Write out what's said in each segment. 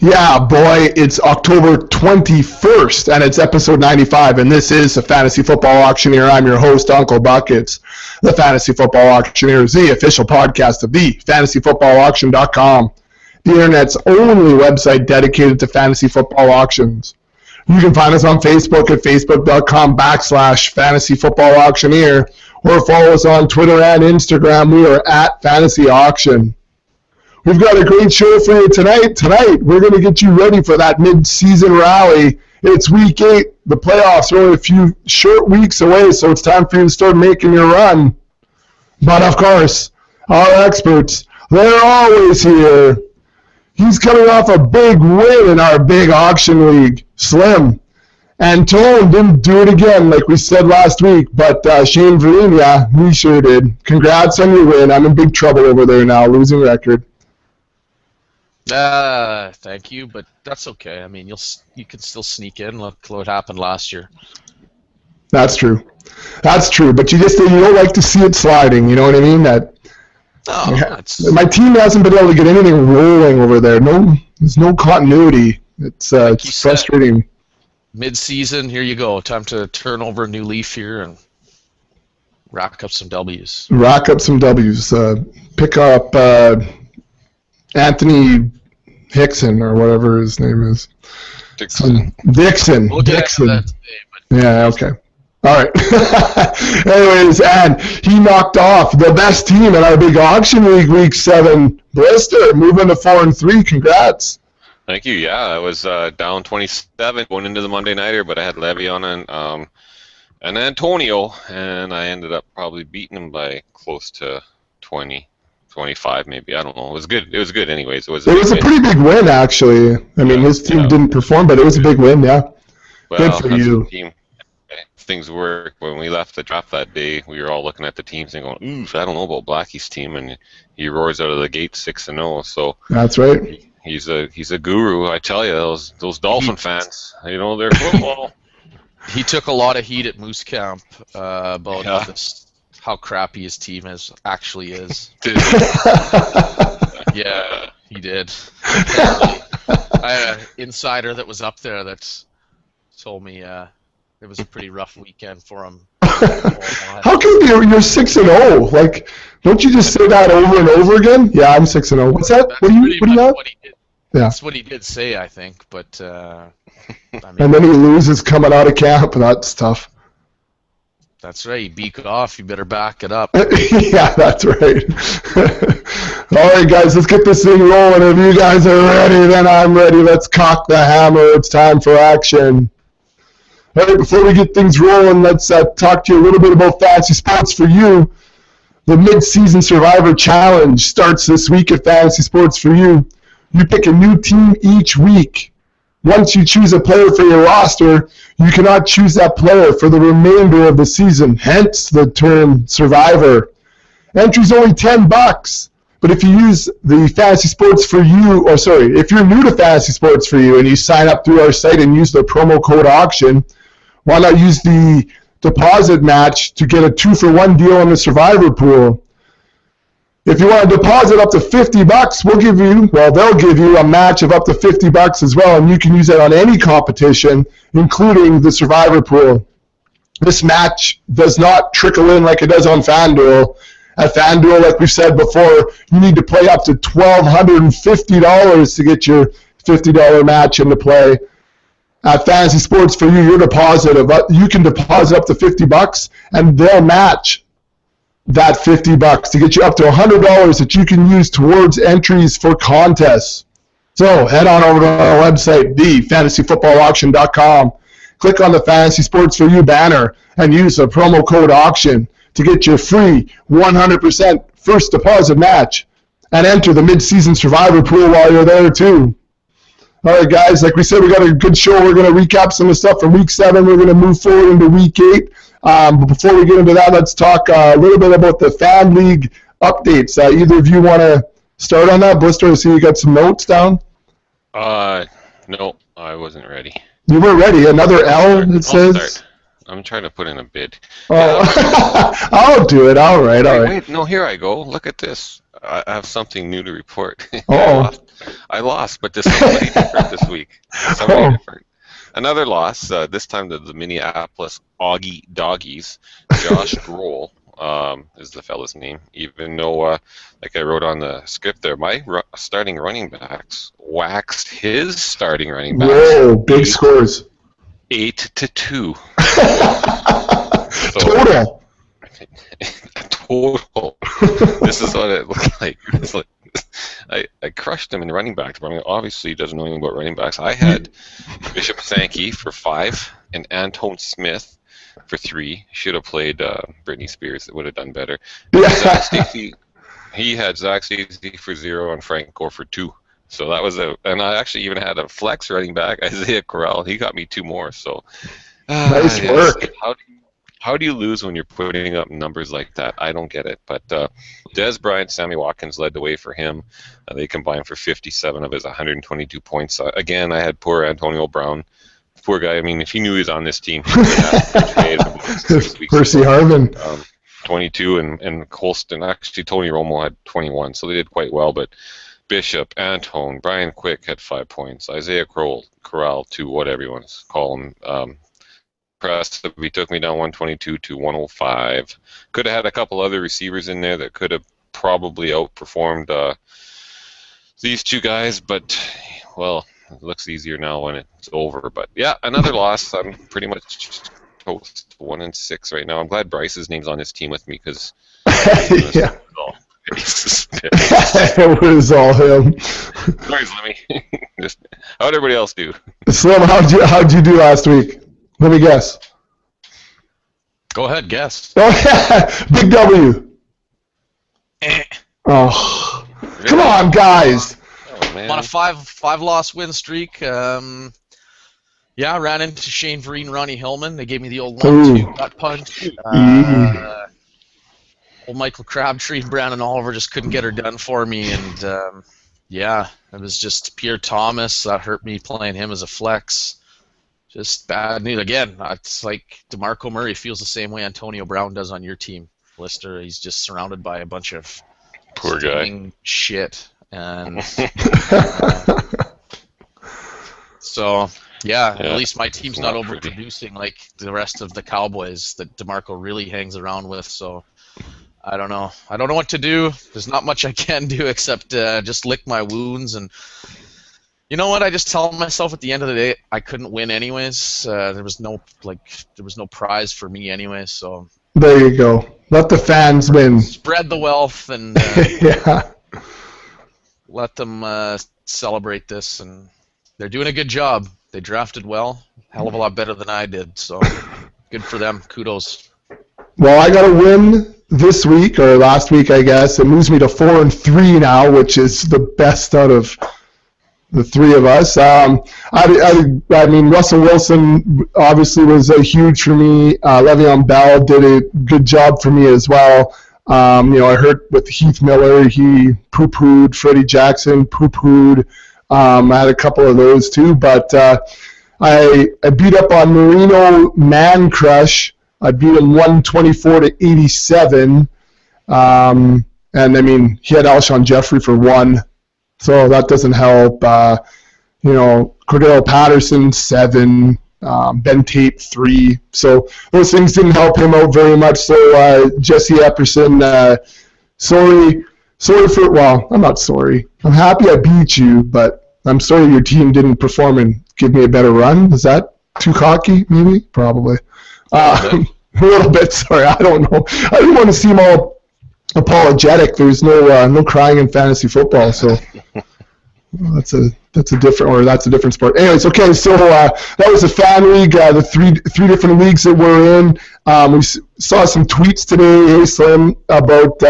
Yeah, boy, it's October 21st, and it's episode 95, and this is the Fantasy Football Auctioneer. I'm your host, Uncle Buckets. The Fantasy Football Auctioneer is the official podcast of the fantasyfootballauction.com, the internet's only website dedicated to fantasy football auctions. You can find us on Facebook at facebook.com/fantasyfootballauctioneer, or follow us on Twitter and Instagram. We are at Fantasy Auction. We've got a great show for you tonight. Tonight, we're going to get you ready for that mid-season rally. It's week 8. The playoffs are only a few short weeks away, so it's time for you to start making your run. But, of course, our experts, they're always here. He's coming off a big win in our big auction league, Slim. And Tone didn't do it again like we said last week, but Shane Verena, he sure did. Congrats on your win. I'm in big trouble over there now, losing record. Thank you, but that's okay. I mean, you can still sneak in. Look what happened last year. That's true. That's true. But you don't like to see it sliding. You know what I mean? My team hasn't been able to get anything rolling over there. There's no continuity. It's frustrating. Mid-season, here you go. Time to turn over a new leaf here and rack up some W's. Pick up Anthony Hickson or whatever his name is. Dixon. We'll get into that today, but yeah, okay. All right. Anyways, and he knocked off the best team in our big auction league, week 7, Blister, moving to 4-3. Congrats. Thank you. Yeah, I was down 27 going into the Monday Nighter, but I had Le'Veon and Antonio, and I ended up probably beating him by close to 20. 25 maybe, I don't know. It was good. It was good anyways. It was a pretty big win, actually. I mean, his team didn't perform, but it was a big win, yeah. Well, good for you. Things were, when we left the draft that day, we were all looking at the teams and going, oof, I don't know about Blackie's team, and he roars out of the gate 6-0, so that's right. He's a guru, I tell you. Those Dolphin fans, they're football. He took a lot of heat at Moose Camp about this. How crappy his team actually is. Yeah, he did. I had an insider that was up there that told me it was a pretty rough weekend for him. How come you're 6-0? Like, don't you just say that over and over again? Yeah, I'm 6-0. What's that? What do you have? That's what he did say, I think. But I mean, and then he loses coming out of camp. That's tough. That's right. You beak off. You better back it up. Yeah, that's right. All right, guys, let's get this thing rolling. If you guys are ready, then I'm ready. Let's cock the hammer. It's time for action. All right, before we get things rolling, let's talk to you a little bit about Fantasy Sports for You. The Mid-Season Survivor Challenge starts this week at Fantasy Sports for You. You pick a new team each week. Once you choose a player for your roster, you cannot choose that player for the remainder of the season, hence the term Survivor. Entry's only $10, but if you use the Fantasy Sports for You, if you're new to Fantasy Sports for You and you sign up through our site and use the promo code AUCTION, why not use the deposit match to get a 2-for-1 deal on the Survivor pool? If you want to deposit up to $50, they'll give you a match of up to $50 as well, and you can use that on any competition, including the Survivor pool. This match does not trickle in like it does on FanDuel. At FanDuel, like we've said before, you need to play up to $1,250 to get your $50 match into play. At Fantasy Sports for You, you can deposit up to $50, and they'll match that $50 to get you up to $100 that you can use towards entries for contests. So head on over to our website, thefantasyfootballauction.com. Click on the Fantasy Sports for You banner and use the promo code AUCTION to get your free 100% first deposit match and enter the mid-season survivor pool while you're there too. All right, guys, like we said, we got a good show. We're going to recap some of the stuff from week 7. We're going to move forward into week 8. But before we get into that, let's talk a little bit about the Fan League updates. Either of you want to start on that? Blister, I see you got some notes down. No, I wasn't ready. You weren't ready? Another L, it says? I'm trying to put in a bid. Oh, I'll do it. All right. Wait, no, here I go. Look at this. I have something new to report. Oh. I lost, but to somebody different this week. Somebody different. Another loss, this time to the Minneapolis Augie Doggies. Josh Grohl is the fella's name, even though, like I wrote on the script there, my starting running backs waxed his starting running backs. Whoa, big scores. 8-2. Total. Total. This is what it looked like. It's like I crushed him in running backs, but I mean, obviously he doesn't know anything about running backs. I had Bishop Sankey for 5 and Antone Smith for 3. Should have played Britney Spears. It would have done better. Yeah. He had Zach Stacey for 0 and Frank Gore for 2. So that was and I actually even had a flex running back, Isaiah Corral. He got me 2 more. So nice work. How do you lose when you're putting up numbers like that? I don't get it. But Des Bryant, Sammy Watkins led the way for him. They combined for 57 of his 122 points. Again, I had poor Antonio Brown. Poor guy. I mean, if he knew he was on this team, he would have made it Percy Harvin. 22 and Colston. Actually, Tony Romo had 21, so they did quite well. But Bishop, Antone, Brian Quick had 5 points. Isaiah Corral 2, whatever you want to call him. He took me down 122 to 105. Could have had a couple other receivers in there that could have probably outperformed these 2 guys, but, well, it looks easier now when it's over. But, yeah, another loss. I'm pretty much toast 1-6 right now. I'm glad Bryce's name's on this team with me because yeah. It was all him. Sorry, Slimmy. How'd everybody else do? Slim, how'd you do last week? Let me guess. Go ahead, guess. Oh, yeah. Big W. Oh. Really? Come on, guys. Oh, man. I'm on a five loss win streak. Yeah, I ran into Shane Vereen, Ronnie Hillman. They gave me the old 1-2 gut punch. Old Michael Crabtree and Brandon Oliver just couldn't get her done for me. And, yeah, it was just Pierre Thomas. That hurt me playing him as a flex. Just bad news. Again, it's like DeMarco Murray feels the same way Antonio Brown does on your team, Lister. He's just surrounded by a bunch of poor guy shit. And so, yeah, at least my team's not overproducing like the rest of the Cowboys that DeMarco really hangs around with. So I don't know. I don't know what to do. There's not much I can do except just lick my wounds. And you know what? I just tell myself at the end of the day, I couldn't win anyways. There was no prize for me anyways. So there you go. Let the fans win. Spread the wealth and yeah. Let them celebrate this. And they're doing a good job. They drafted well, hell of a lot better than I did. So good for them. Kudos. Well, I got a win this week or last week, I guess. It moves me to 4-3 now, which is the best out of the 3 of us. I mean, Russell Wilson obviously was huge for me. Le'Veon Bell did a good job for me as well. I heard with Heath Miller, he poo-pooed. Freddie Jackson poo-pooed. I had a couple of those too, but I beat up on Marino Man Crush. I beat him 124-87. And I mean, he had Alshon Jeffrey for 1. So that doesn't help. Cordell Patterson, 7. Ben Tate, 3. So those things didn't help him out very much. So Jesse Epperson, sorry for, well, I'm not sorry. I'm happy I beat you, but I'm sorry your team didn't perform and give me a better run. Is that too cocky, maybe? Probably. A little bit, sorry. I don't know. I didn't want to seem all apologetic. There's no crying in fantasy football, so that's a different sport. Anyways, okay, so that was a fan league. The three different leagues that we're in. We saw some tweets today, hey Slim, about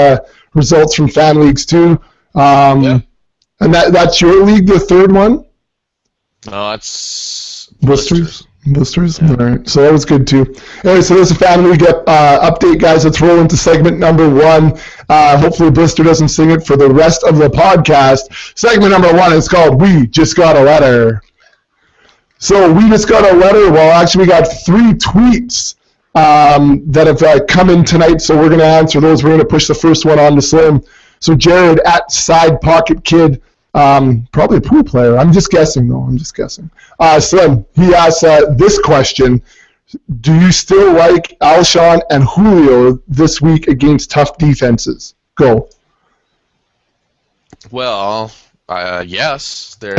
results from fan leagues too. And that's your league, the third one? No, that's Blisters. All right, so that was good too. Anyway, so there's a fan league update, guys. Let's roll into segment number 1. Hopefully Blister doesn't sing it for the rest of the podcast. Segment number 1 is called We Just Got a Letter. So we just got a letter. Well, actually, we got 3 tweets that have come in tonight, so we're going to answer those. We're going to push the first one on to Slim. So Jared at Side Pocket Kid Probably a pool player. I'm just guessing, though. I'm just guessing. Slim, he asks this question. Do you still like Alshon and Julio this week against tough defenses? Go. Well, yes. They're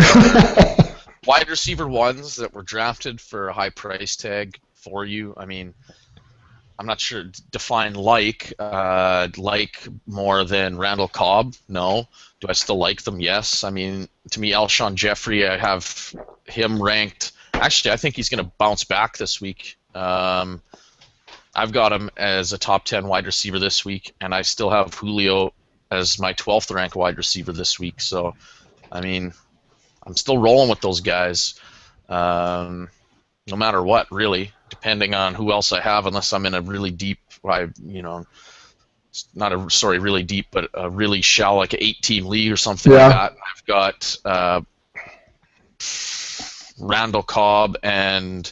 wide receiver ones that were drafted for a high price tag for you. I mean, I'm not sure. Define like more than Randall Cobb? No. Do I still like them? Yes. I mean, to me, Alshon Jeffrey, I have him ranked. Actually, I think he's going to bounce back this week. I've got him as a top 10 wide receiver this week, and I still have Julio as my 12th ranked wide receiver this week. So, I mean, I'm still rolling with those guys, no matter what, really, depending on who else I have, unless I'm in a really deep, really deep, but a really shallow, like an 8-team league or something like that. I've got Randall Cobb and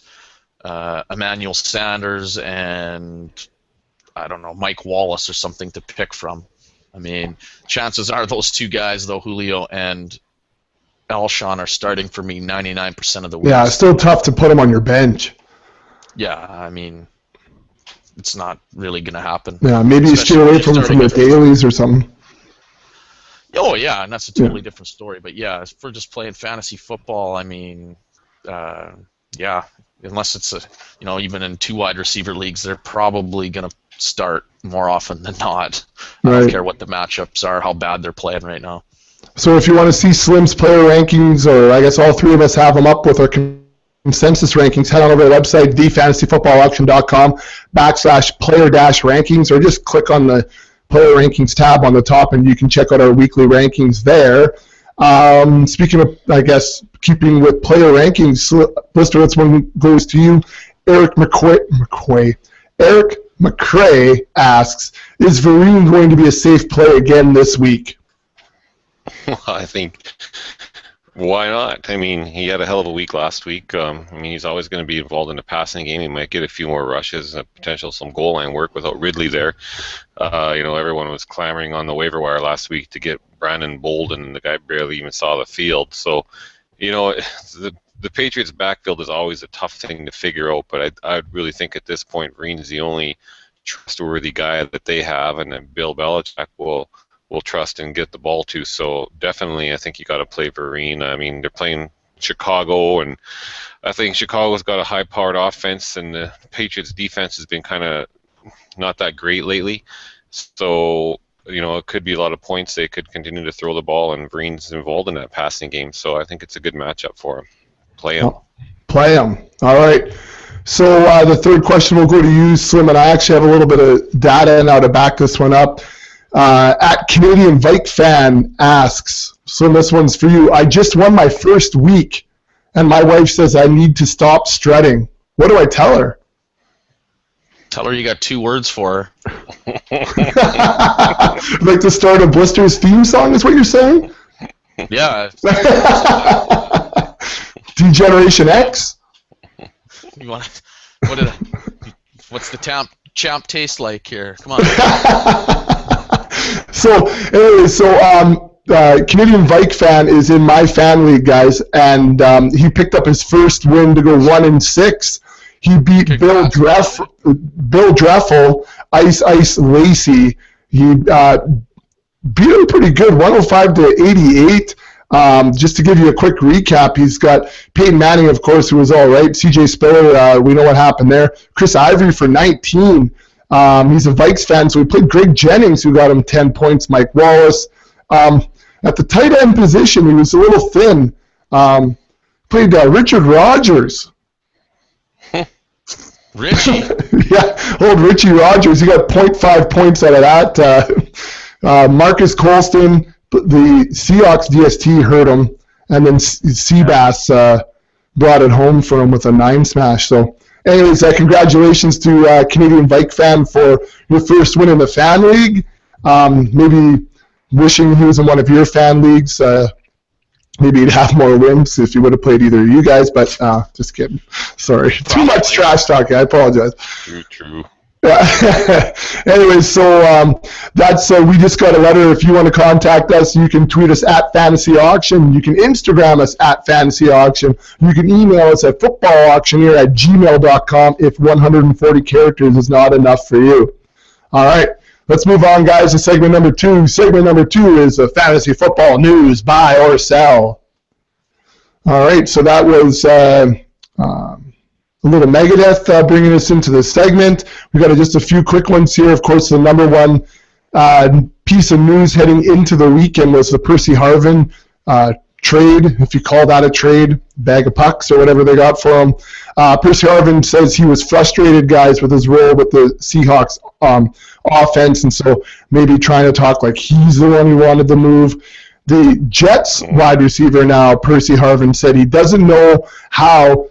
Emmanuel Sanders and, I don't know, Mike Wallace or something to pick from. I mean, chances are those two guys, though, Julio and Alshon, are starting for me 99% of the weeks. Yeah, it's still tough to put them on your bench. Yeah, I mean, it's not really going to happen. Yeah, maybe you stay away from the dailies or something. Oh, yeah, and that's a totally different story. But, yeah, if we're just playing fantasy football, I mean, yeah, unless it's even in 2 wide receiver leagues, they're probably going to start more often than not. I don't care what the matchups are, how bad they're playing right now. So if you want to see Slim's player rankings, or I guess all 3 of us have them up with our consensus rankings, head on over to the website, thefantasyfootballauction.com/player-rankings, or just click on the player rankings tab on the top and you can check out our weekly rankings there. Speaking of, I guess, keeping with player rankings, Blister, this one goes to you. Eric McCray asks, is Vereen going to be a safe play again this week? Well, I think, why not? I mean, he had a hell of a week last week. I mean, he's always going to be involved in the passing game. He might get a few more rushes, potential some goal line work without Ridley there. Everyone was clamoring on the waiver wire last week to get Brandon Bolden, and the guy barely even saw the field. So, the Patriots' backfield is always a tough thing to figure out, but I really think at this point, Vereen's the only trustworthy guy that they have, and then Bill Belichick will trust and get the ball to. So definitely, I think you got to play Vereen. I mean, they're playing Chicago, and I think Chicago's got a high-powered offense, and the Patriots' defense has been kind of not that great lately. So, it could be a lot of points. They could continue to throw the ball, and Vereen's involved in that passing game. So I think it's a good matchup for him. Play him. Play him. All right. So the third question will go to you, Slim, and I actually have a little bit of data now to back this one up. At Canadian Vike Fan asks, Slim, this one's for you. I just won my first week, and my wife says I need to stop strutting. What do I tell her? Tell her you got 2 words for her. Like to start a Blister's theme song is what you're saying? Yeah. Degeneration X? What's the champ taste like here? Come on. So, Canadian Vike Fan is in my fan league, guys, and he picked up his first win to go 1-6. He beat Bill Dreffel, Ice Lacey. He beat him pretty good, 105-88. Just to give you a quick recap, he's got Peyton Manning, of course, who was all right. C.J. Spiller, we know what happened there. Chris Ivory for 19. He's a Vikes fan, so he played Greg Jennings, who got him 10 points. Mike Wallace. At the tight end position, he was a little thin. Played Richard Rogers. Richie? Yeah, old Richie Rogers. He got 0.5 points out of that. Marcus Colston, the Seahawks DST hurt him, and then Seabass brought it home for him with a 9 smash. So, anyways, congratulations to Canadian Vike Fan for your first win in the fan league. Maybe wishing he was in one of your fan leagues. Maybe he'd have more wins if he would have played either of you guys, but just kidding. Sorry. Too much trash talking. I apologize. True. Yeah. Anyways, so that's we just got a letter. If you want to contact us, you can tweet us at Fantasy Auction. You can Instagram us at Fantasy Auction. You can email us at footballauctioneer@gmail.com if 140 characters is not enough for you. All right, let's move on, guys, to segment number 2. Segment number 2 is fantasy football news, buy or sell. All right, so that was a little Megadeth bringing us into this segment. We got just a few quick ones here. Of course, the number one piece of news heading into the weekend was the Percy Harvin trade, if you call that a trade, bag of pucks or whatever they got for him. Percy Harvin says he was frustrated, guys, with his role with the Seahawks offense, and so maybe trying to talk like he's the one who wanted the move. The Jets wide receiver now, Percy Harvin, said he doesn't know how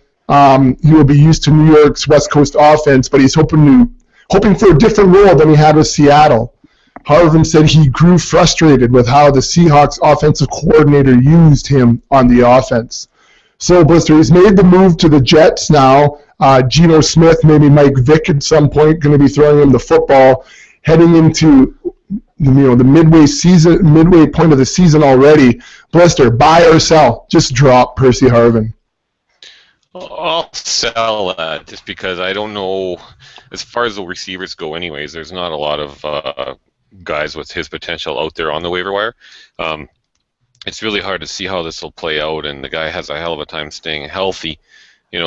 he will be used to New York's West Coast offense, but he's hoping for a different role than he had with Seattle. Harvin said he grew frustrated with how the Seahawks offensive coordinator used him on the offense. So, Blister, he's made the move to the Jets now. Geno Smith, maybe Mike Vick at some point, going to be throwing him the football, heading into the midway point of the season already. Blister, buy or sell? Just drop Percy Harvin. I'll sell that just because I don't know, as far as the receivers go anyways, there's not a lot of guys with his potential out there on the waiver wire. It's really hard to see how this will play out, and the guy has a hell of a time staying healthy,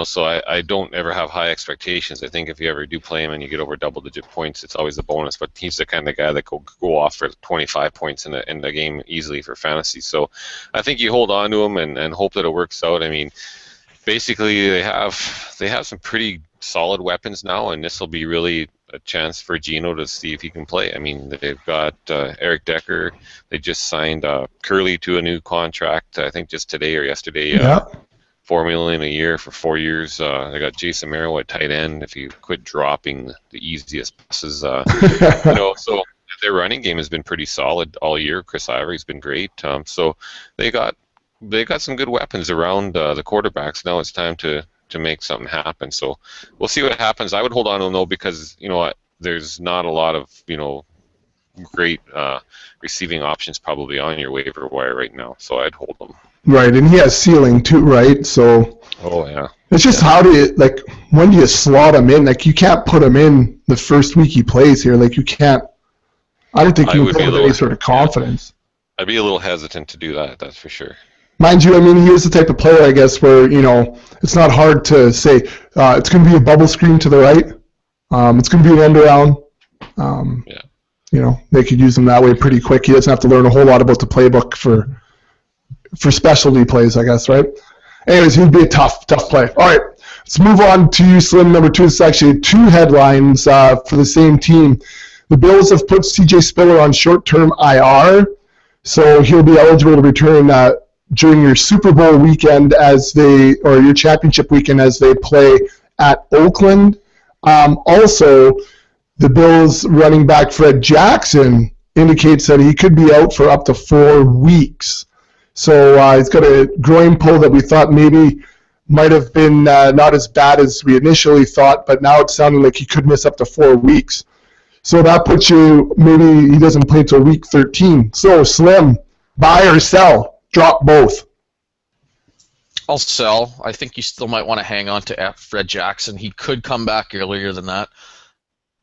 so I don't ever have high expectations. I think if you ever do play him and you get over double-digit points, it's always a bonus, but he's the kind of guy that could go off for 25 points in the game easily for fantasy. So I think you hold on to him and hope that it works out. I mean, basically, they have some pretty solid weapons now, and this will be really a chance for Geno to see if he can play. I mean, they've got Eric Decker. They just signed Curley to a new contract, I think just today or yesterday. $4 million a year for 4 years. They got Jason Merrill at tight end. If you quit dropping the easiest passes, so their running game has been pretty solid all year. Chris Ivory's been great. So they got some good weapons around the quarterbacks. Now it's time to make something happen. So we'll see what happens. I would hold on to him though, because there's not a lot of great receiving options probably on your waiver wire right now. So I'd hold him. Right, and he has ceiling too, right? So yeah, it's just how do you when do you slot him in? Like, you can't put him in the first week he plays here. Like, you can't. I don't think you would put him with any sort of confidence. I'd be a little hesitant to do that. That's for sure. Mind you, I mean, he is the type of player, I guess, where, it's not hard to say it's going to be a bubble screen to the right. It's going to be an end around. They could use him that way pretty quick. He doesn't have to learn a whole lot about the playbook for specialty plays, I guess, right? Anyways, he'd be a tough play. All right, let's move on to you, Slim. Number 2 is actually 2 headlines for the same team. The Bills have put C.J. Spiller on short-term IR, so he'll be eligible to return during your Super Bowl weekend or your championship weekend as they play at Oakland. Also, the Bills running back Fred Jackson indicates that he could be out for up to 4 weeks. So he's got a groin pull that we thought maybe might have been not as bad as we initially thought, but now it's sounding like he could miss up to 4 weeks. So that puts you, maybe he doesn't play until week 13. So, Slim, buy or sell? Drop both. I'll sell. I think you still might want to hang on to Fred Jackson. He could come back earlier than that.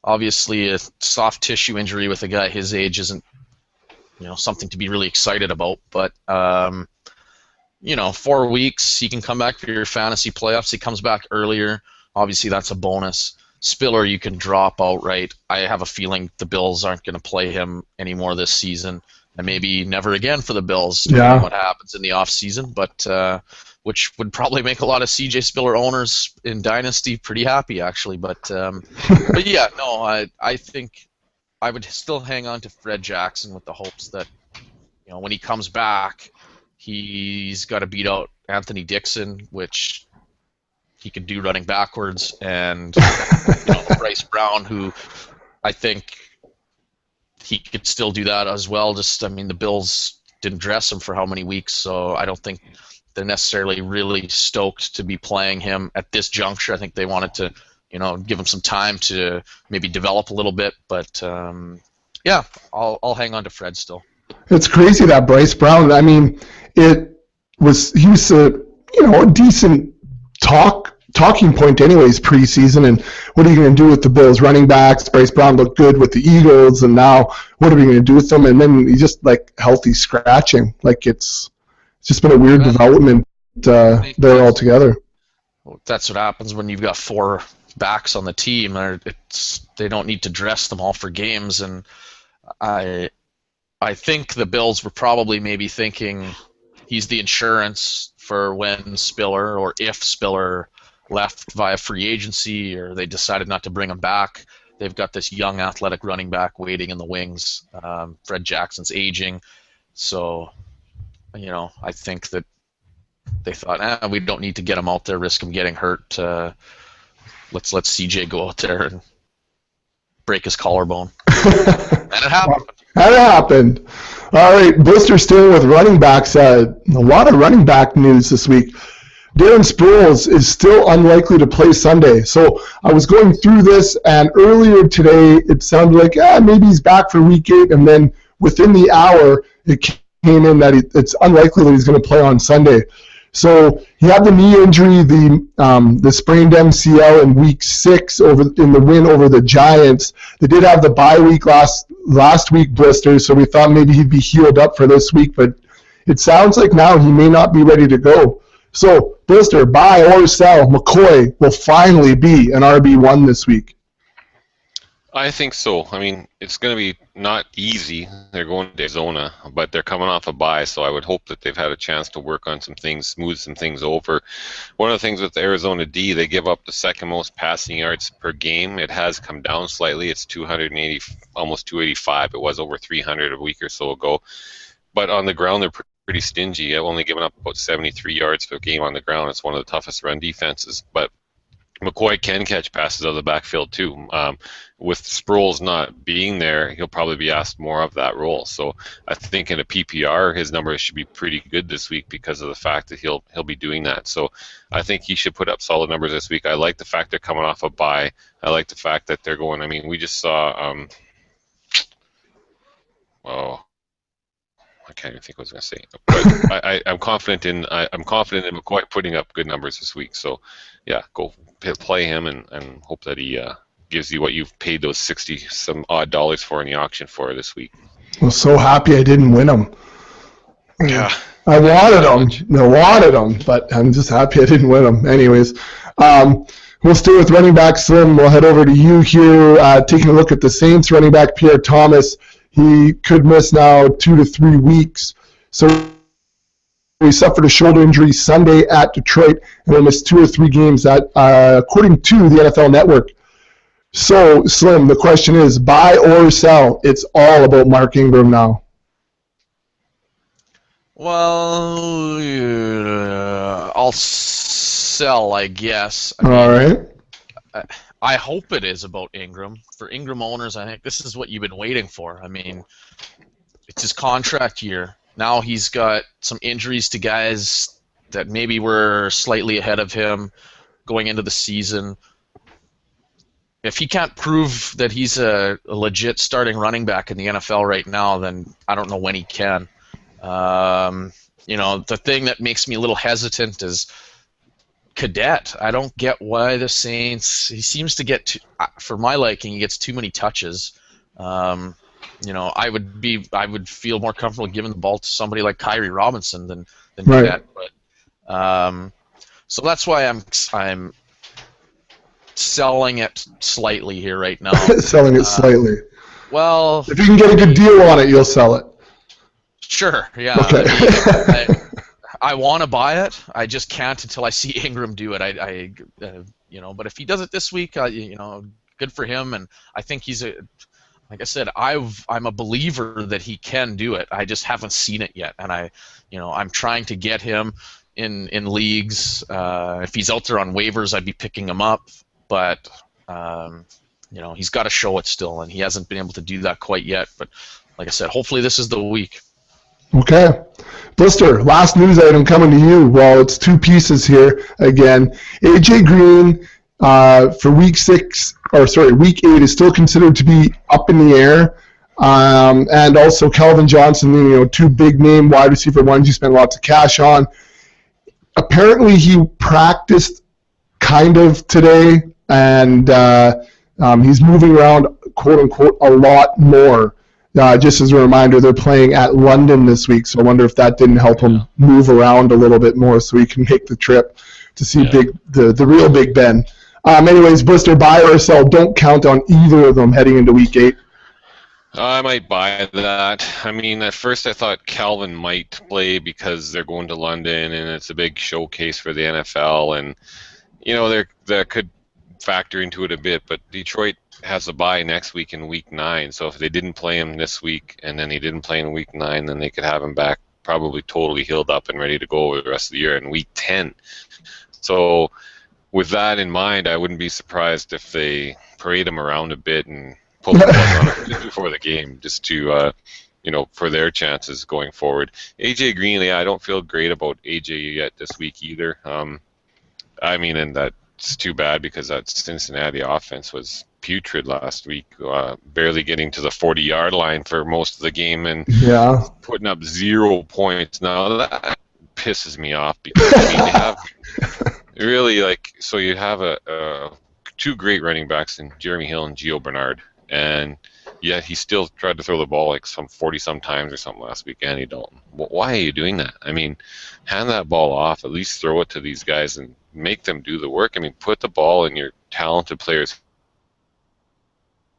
Obviously, a soft tissue injury with a guy his age isn't, something to be really excited about. But 4 weeks, he can come back for your fantasy playoffs. He comes back earlier. Obviously, that's a bonus. Spiller, you can drop outright. I have a feeling the Bills aren't going to play him anymore this season, and maybe never again for the Bills, depending on what happens in the offseason, but which would probably make a lot of C.J. Spiller owners in Dynasty pretty happy, actually. But yeah, no, I think I would still hang on to Fred Jackson with the hopes that, when he comes back, he's got to beat out Anthony Dixon, which he could do running backwards, and Bryce Brown, who I think he could still do that as well. The Bills didn't dress him for how many weeks, so I don't think they're necessarily really stoked to be playing him at this juncture. I think they wanted to give him some time to maybe develop a little bit. But yeah, I'll hang on to Fred still. It's crazy that Bryce Brown. I mean, he was a decent talking point anyways preseason. And what are you going to do with the Bills running backs? Bryce Brown looked good with the Eagles, and now what are we going to do with them? And then he's just like healthy scratching. Like it's just been a weird development there altogether. Well, that's what happens when you've got 4 backs on the team. They don't need to dress them all for games, and I think the Bills were probably maybe thinking he's the insurance for when Spiller or if Spiller left via free agency or they decided not to bring him back. They've got this young athletic running back waiting in the wings. Fred Jackson's aging, so I think that they thought, we don't need to get him out there, risk him getting hurt. Let's let CJ go out there and break his collarbone. And it happened. That happened. All right, Blister staying with running backs. A lot of running back news this week. Darren Sproles is still unlikely to play Sunday. So I was going through this, and earlier today it sounded like maybe he's back for Week 8, and then within the hour it came in that it's unlikely that he's going to play on Sunday. So he had the knee injury, the sprained MCL in Week 6 in the win over the Giants. They did have the bye week last week, Blister, so we thought maybe he'd be healed up for this week, but it sounds like now he may not be ready to go. So, Blister, buy or sell, McCoy will finally be an RB1 this week. I think so. I mean, it's going to be not easy. They're going to Arizona, but they're coming off a bye, so I would hope that they've had a chance to work on some things, smooth some things over. One of the things with the Arizona D, they give up the second most passing yards per game. It has come down slightly. It's 280, almost 285. It was over 300 a week or so ago. But on the ground, they're pretty stingy. I've only given up about 73 yards per game on the ground. It's one of the toughest run defenses. But McCoy can catch passes out of the backfield too. With Sproles not being there, he'll probably be asked more of that role. So I think in a PPR, his numbers should be pretty good this week because of the fact that he'll be doing that. So I think he should put up solid numbers this week. I like the fact they're coming off a bye. I like the fact that they're going. I mean, we just saw. I can't even think what I was going to say. But I'm confident in McCoy putting up good numbers this week. So yeah, go play him and hope that he gives you what you've paid those 60 some odd dollars for in the auction for this week. I'm so happy I didn't win him. Yeah, I wanted him, but I'm just happy I didn't win him. Anyways, we'll stay with running back Slim. We'll head over to you here, taking a look at the Saints running back Pierre Thomas. He could miss now 2 to 3 weeks. So he suffered a shoulder injury Sunday at Detroit and will miss 2 or 3 games, according to the NFL Network. So, Slim, the question is, buy or sell? It's all about Mark Ingram now. Well, I'll sell, I guess. All right. I hope it is about Ingram. For Ingram owners, I think this is what you've been waiting for. I mean, it's his contract year. Now he's got some injuries to guys that maybe were slightly ahead of him going into the season. If he can't prove that he's a legit starting running back in the NFL right now, then I don't know when he can. The thing that makes me a little hesitant is Cadet. I don't get why the Saints. He seems to get for my liking, he gets too many touches. I would feel more comfortable giving the ball to somebody like Kyrie Robinson than right. Cadet. But so that's why I'm selling it slightly here right now. Selling it slightly. Well, if you can get a good deal on it, you'll sell it. Sure. Yeah. Okay. I want to buy it. I just can't until I see Ingram do it. But if he does it this week, good for him. And I think like I said, I'm a believer that he can do it. I just haven't seen it yet, and I'm trying to get him in leagues. If he's out there on waivers, I'd be picking him up. But he's got to show it still, and he hasn't been able to do that quite yet. But like I said, hopefully this is the week. Okay. Blister, last news item coming to you. Well, it's 2 pieces here again. AJ Green for week 8 is still considered to be up in the air. And also Calvin Johnson, two big name wide receiver ones you spend lots of cash on. Apparently he practiced kind of today, and he's moving around, quote unquote, a lot more. Just as a reminder, they're playing at London this week, so I wonder if that didn't help him move around a little bit more so he can make the trip to see the real Big Ben. Anyways, Blister, buy or sell, don't count on either of them heading into week 8. I might buy that. I mean, at first I thought Calvin might play because they're going to London and it's a big showcase for the NFL, and that could factor into it a bit. But Detroit has a bye next week in week 9, so if they didn't play him this week and then he didn't play in week 9, then they could have him back probably totally healed up and ready to go over the rest of the year in week 10. So with that in mind, I wouldn't be surprised if they parade him around a bit and pull the plug on him just before the game, just to, for their chances going forward. AJ Green, I don't feel great about AJ yet this week either. And that's too bad because that Cincinnati offense was putrid last week, barely getting to the 40-yard line for most of the game and putting up 0 points. Now that pisses me off because they have really so you have two great running backs in Jeremy Hill and Gio Bernard. And yet he still tried to throw the ball some 40-some times or something last week, Andy Dalton. Why are you doing that? I mean, hand that ball off. At least throw it to these guys and make them do the work. I mean, put the ball in your talented players'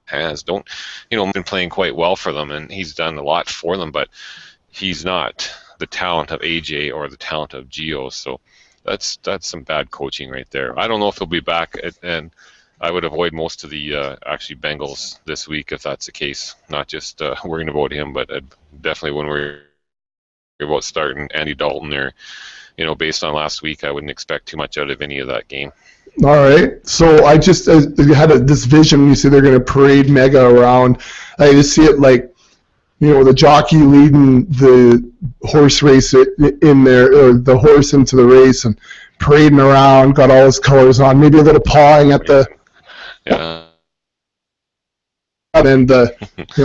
hands. Don't, been playing quite well for them, and he's done a lot for them, but he's not the talent of AJ or the talent of Gio. So that's some bad coaching right there. I don't know if he'll be back, and I would avoid most of the Bengals this week if that's the case. Not just worrying about him, but I'd definitely wouldn't worry about starting Andy Dalton or, based on last week, I wouldn't expect too much out of any of that game. All right. So I just had this vision. You see they're going to parade Mega around. I just see it like, the jockey leading the horse race in there, or the horse into the race and parading around, got all his colors on, maybe a little pawing at the... Yeah. And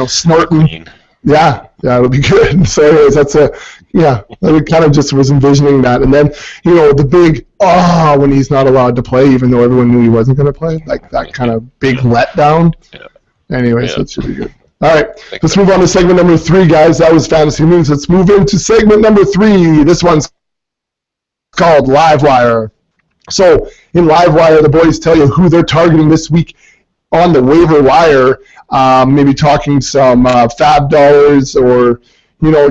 snorting. Yeah, it'll be good. So anyways, I kind of just was envisioning that. And then, the big, when he's not allowed to play, even though everyone knew he wasn't going to play, like that kind of big letdown. Yeah. Anyways, that should be good. All right, let's move on to segment number 3, guys. That was Fantasy News. Let's move into segment number 3. This one's called Livewire. So in Livewire, the boys tell you who they're targeting this week on the waiver wire, maybe talking some fab dollars or,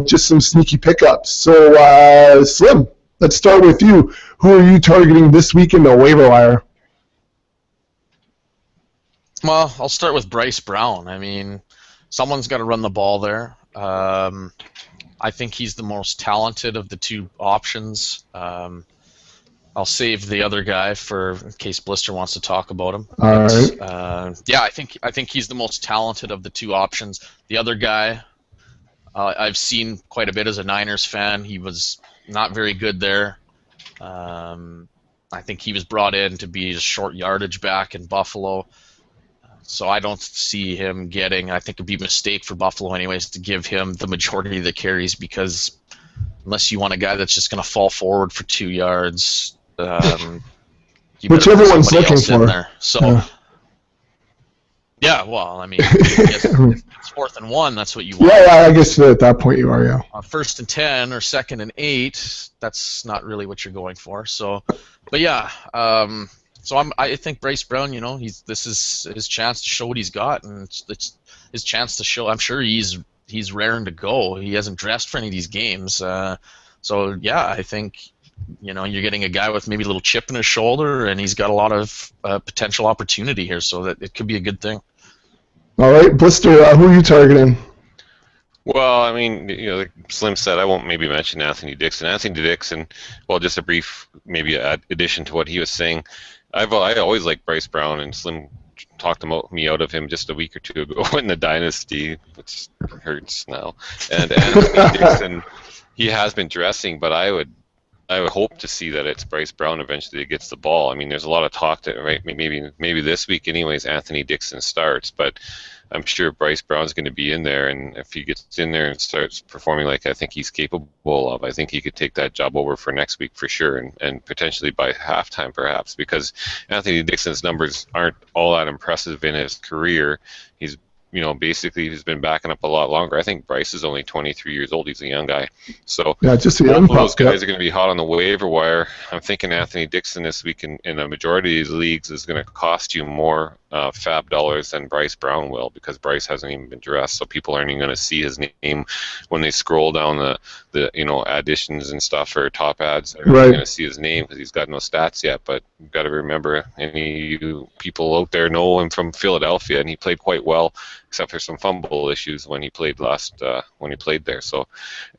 just some sneaky pickups. So, Slim, let's start with you. Who are you targeting this week in the waiver wire? Well, I'll start with Bryce Brown. I mean, someone's got to run the ball there. I think he's the most talented of the two options. I'll save the other guy in case Blister wants to talk about him. All right. I think he's the most talented of the two options. The other guy, I've seen quite a bit as a Niners fan. He was not very good there. I think he was brought in to be a short yardage back in Buffalo. So I don't see him getting. I think it'd be a mistake for Buffalo, anyways, to give him the majority of the carries because unless you want a guy that's just going to fall forward for 2 yards. Which everyone's looking for. There. So, well, I mean, if it's 4th and 1, that's what you want. Yeah, I guess at that point you are, yeah. 1st and 10 or 2nd and 8, that's not really what you're going for. So, but yeah, I think Bryce Brown, this is his chance to show what he's got, and it's his chance to show. I'm sure he's raring to go. He hasn't dressed for any of these games. I think. You're getting a guy with maybe a little chip in his shoulder, and he's got a lot of potential opportunity here, so that it could be a good thing. All right, Blister, who are you targeting? Well, I mean, like Slim said, I won't maybe mention Anthony Dixon. Anthony Dixon, well, just a brief maybe addition to what he was saying. I always liked Bryce Brown, and Slim talked me out of him just a week or two ago in the Dynasty, which hurts now. And Anthony Dixon, he has been dressing, but I would I would hope to see that it's Bryce Brown eventually that gets the ball. I mean, there's a lot of talk that maybe this week anyways Anthony Dixon starts, but I'm sure Bryce Brown's going to be in there, and if he gets in there and starts performing like I think he's capable of, I think he could take that job over for next week for sure, and potentially by halftime perhaps, because Anthony Dixon's numbers aren't all that impressive in his career. He's basically he's been backing up a lot longer. I think Bryce is only 23 years old. He's a young guy. So Yeah, just a both young of those pup. guys Yep. are going to be hot on the waiver wire. I'm thinking Anthony Dixon this week in a majority of these leagues is going to cost you more fab dollars than Bryce Brown will, because Bryce hasn't even been dressed, so people aren't even going to see his name when they scroll down the additions and stuff or top ads. They're Right. going to see his name because he's got no stats yet. But you've got to remember, any of you people out there know him from Philadelphia, and he played quite well, except for some fumble issues when he played there. So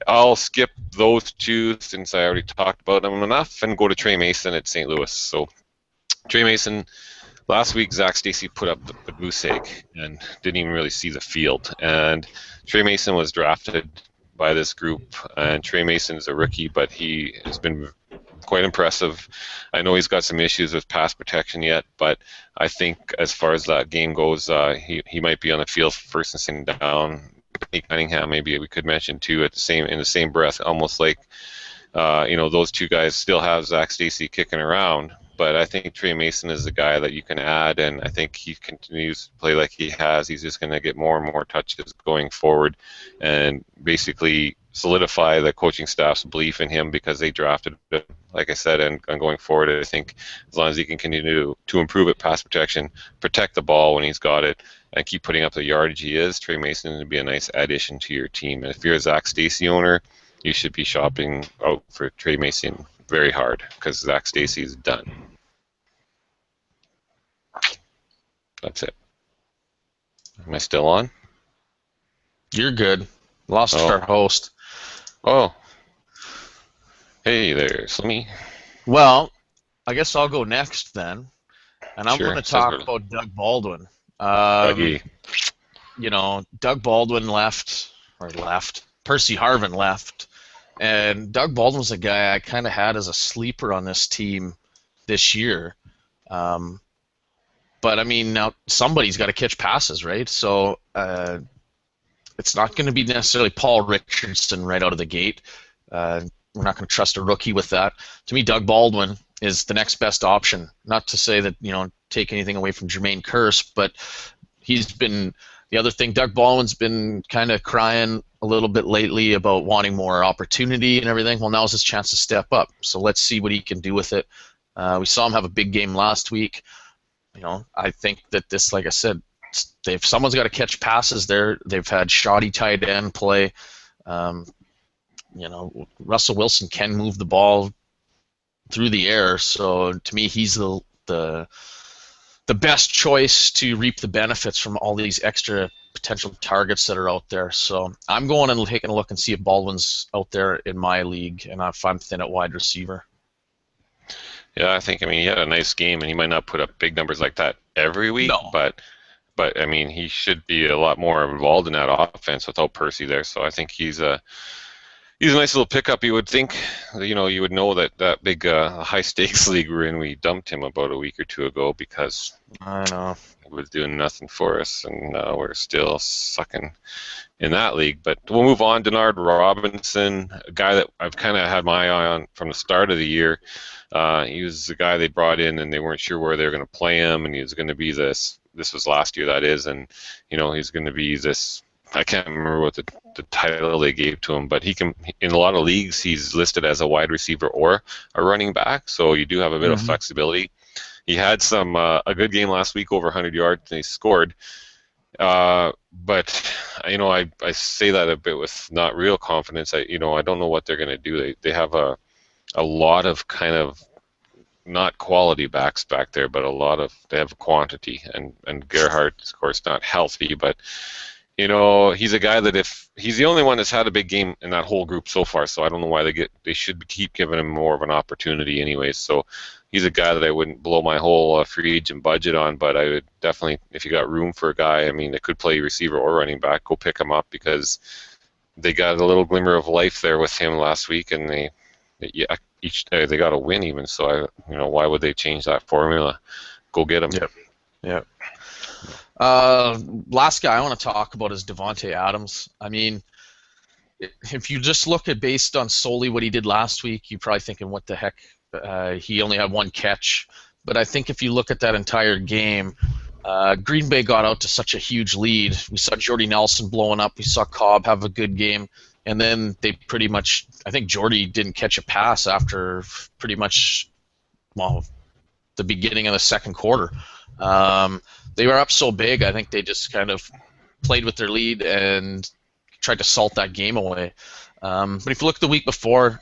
I'll skip those two since I already talked about them enough and go to Trey Mason at St. Louis. So Trey Mason, last week Zach Stacy put up the goose egg and didn't even really see the field. And Trey Mason was drafted by this group, and Trey Mason's a rookie, but he has been quite impressive. I know he's got some issues with pass protection yet, but I think as far as that game goes, he might be on the field first and second down. Cunningham, maybe we could mention too, in the same breath, almost like those two guys still have Zach Stacy kicking around. But I think Trey Mason is the guy that you can add, and I think he continues to play like he has. He's just going to get more and more touches going forward, and basically solidify the coaching staff's belief in him because they drafted him, like I said, and going forward, I think as long as he can continue to improve at pass protection, protect the ball when he's got it, and keep putting up the yardage he is, Trey Mason would be a nice addition to your team. And if you're a Zach Stacy owner, you should be shopping out for Trey Mason very hard because Zach Stacy is done. That's it. Am I still on? You're good. Lost Oh. our host. Oh. Hey there, Slimmy. Well, I guess I'll go next then, and I'm Sure, going to sounds talk good. about Doug Baldwin. Dougie. Doug Baldwin left. Percy Harvin left, and Doug Baldwin's a guy I kind of had as a sleeper on this team this year. But I mean, now somebody's got to catch passes, right? So it's not going to be necessarily Paul Richardson right out of the gate. We're not going to trust a rookie with that. To me, Doug Baldwin is the next best option. Not to say that take anything away from Jermaine Kearse, but he's been the other thing. Doug Baldwin's been kind of crying a little bit lately about wanting more opportunity and everything. Well, now's his chance to step up. So let's see what he can do with it. We saw him have a big game last week. I think that this, like I said, someone's got to catch passes there. They've had shoddy tight end play. Russell Wilson can move the ball through the air, so to me, he's the best choice to reap the benefits from all these extra potential targets that are out there. So I'm going and taking a look and see if Baldwin's out there in my league, and if I'm thin at wide receiver. Yeah, I think, he had a nice game, and he might not put up big numbers like that every week, No. but he should be a lot more involved in that offense without Percy there. So I think he's a nice little pickup. You would think, you would know that big high stakes league we're in, we dumped him about a week or two ago because I know. it was doing nothing for us, and we're still sucking in that league. But we'll move on. Denard Robinson, a guy that I've kind of had my eye on from the start of the year. He was the guy they brought in, and they weren't sure where they were going to play him, and he was going to be this was last year, that is, and he's going to be this. I can't remember what the title they gave to him, but he can, in a lot of leagues, he's listed as a wide receiver or a running back, so you do have a bit of flexibility. He had a good game last week, over 100 yards, and he scored. But I say that a bit with not real confidence. I don't know what they're going to do. They have a lot of kind of not quality backs back there, but they have quantity, and Gerhardt, of course, not healthy, but he's a guy that if he's the only one that's had a big game in that whole group so far, so I don't know why they should keep giving him more of an opportunity anyways. So he's a guy that I wouldn't blow my whole free agent budget on, but I would definitely, if you got room for a guy, that could play receiver or running back, go pick him up, because they got a little glimmer of life there with him last week, and they they got to win even. So why would they change that formula? Go get them. Yep. Last guy I want to talk about is Davante Adams. I mean, if you just look at based on solely what he did last week, you're probably thinking, what the heck? He only had one catch. But I think if you look at that entire game, Green Bay got out to such a huge lead. We saw Jordy Nelson blowing up. We saw Cobb have a good game. And then they pretty much, I think Jordy didn't catch a pass after pretty much, the beginning of the second quarter. They were up so big, I think they just kind of played with their lead and tried to salt that game away. But if you look at the week before,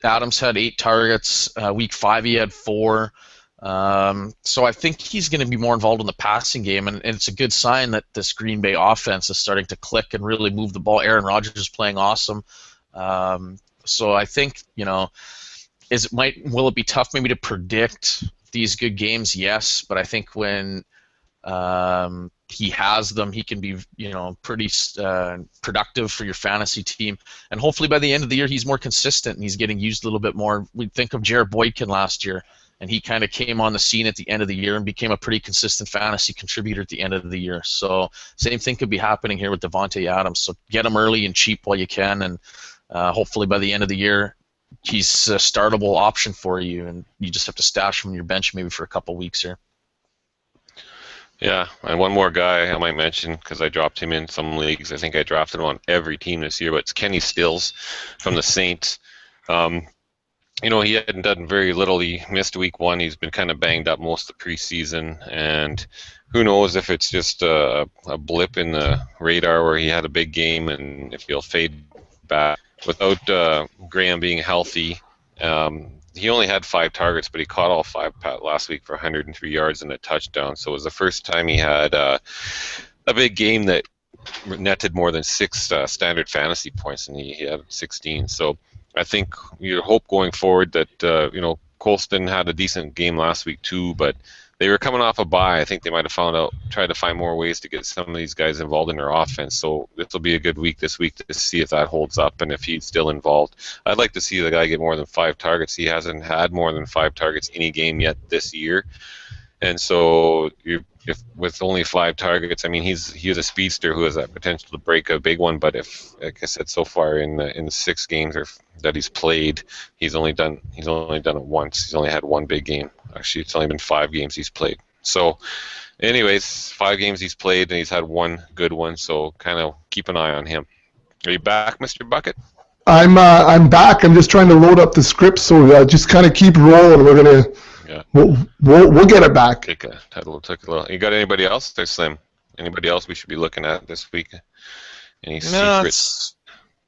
Adams had 8 targets. Week 5 he had 4. So I think he's going to be more involved in the passing game, and it's a good sign that this Green Bay offense is starting to click and really move the ball. Aaron Rodgers is playing awesome. So I think, will it be tough maybe to predict these good games? Yes, but I think when he has them, he can be, pretty productive for your fantasy team. And hopefully by the end of the year, he's more consistent and he's getting used a little bit more. We think of Jared Boykin last year, and he kind of came on the scene at the end of the year and became a pretty consistent fantasy contributor at the end of the year. So same thing could be happening here with Davante Adams. So get him early and cheap while you can, and hopefully by the end of the year, he's a startable option for you, and you just have to stash him on your bench maybe for a couple weeks here. Yeah, and one more guy I might mention, because I dropped him in some leagues. I think I drafted him on every team this year, but it's Kenny Stills from the Saints. He hadn't done very little. He missed week 1. He's been kind of banged up most of the preseason, and who knows if it's just a blip in the radar where he had a big game and if he'll fade back. Without Graham being healthy, he only had 5 targets, but he caught all 5 last week for 103 yards and a touchdown. So it was the first time he had a big game that netted more than 6 standard fantasy points, and he had 16. So I think you hope going forward that Colston had a decent game last week too, but they were coming off a bye. I think they might have tried to find more ways to get some of these guys involved in their offense. So this will be a good week this week to see if that holds up and if he's still involved. I'd like to see the guy get more than 5 targets. He hasn't had more than 5 targets any game yet this year, and so if with only 5 targets, I mean he is a speedster who has that potential to break a big one. But if, like I said, so far in the 6 games that he's played, he's only done it once. He's only had 1 big game. Actually, it's only been 5 games he's played. So, anyways, 5 games he's played and he's had 1 good one. So, kind of keep an eye on him. Are you back, Mr. Bucket? I'm back. I'm just trying to load up the script, so just kind of keep rolling. We're gonna. Yeah. We'll get it back. Take a little. You got anybody else? There's Slim. Anybody else we should be looking at this week? Any secrets?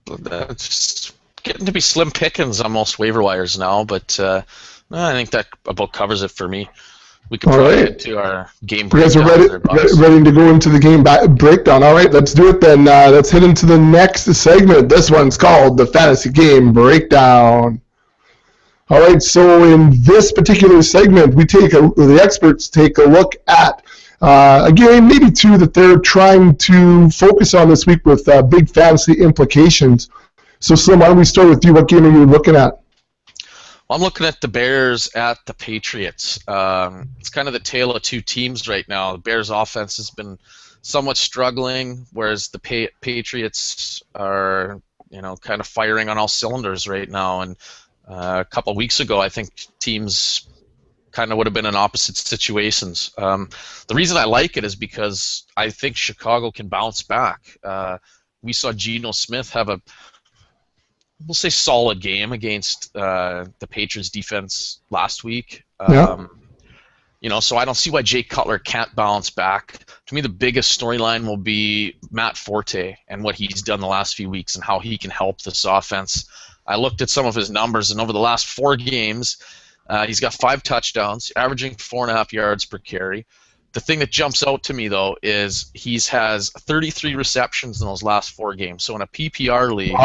It's getting to be slim pickings on most waiver wires now, but I think that about covers it for me. We can probably get to our game breakdown. You guys are ready to go into the game breakdown. All right, let's do it then. Let's hit into the next segment. This one's called the Fantasy Game Breakdown. All right, so in this particular segment, the experts take a look at a game, maybe 2, that they're trying to focus on this week with big fantasy implications. So, Slim, why don't we start with you? What game are you looking at? Well, I'm looking at the Bears at the Patriots. It's kind of the tale of 2 teams right now. The Bears' offense has been somewhat struggling, whereas the Patriots are, kind of firing on all cylinders right now. And a couple of weeks ago, I think teams kind of would have been in opposite situations. The reason I like it is because I think Chicago can bounce back. We saw Geno Smith have we'll say solid game against the Patriots defense last week. So I don't see why Jay Cutler can't bounce back. To me, the biggest storyline will be Matt Forte and what he's done the last few weeks and how he can help this offense. I looked at some of his numbers, and over the last 4 games, he's got 5 touchdowns, averaging 4.5 yards per carry. The thing that jumps out to me, though, is he has 33 receptions in those last 4 games. So in a PPR league,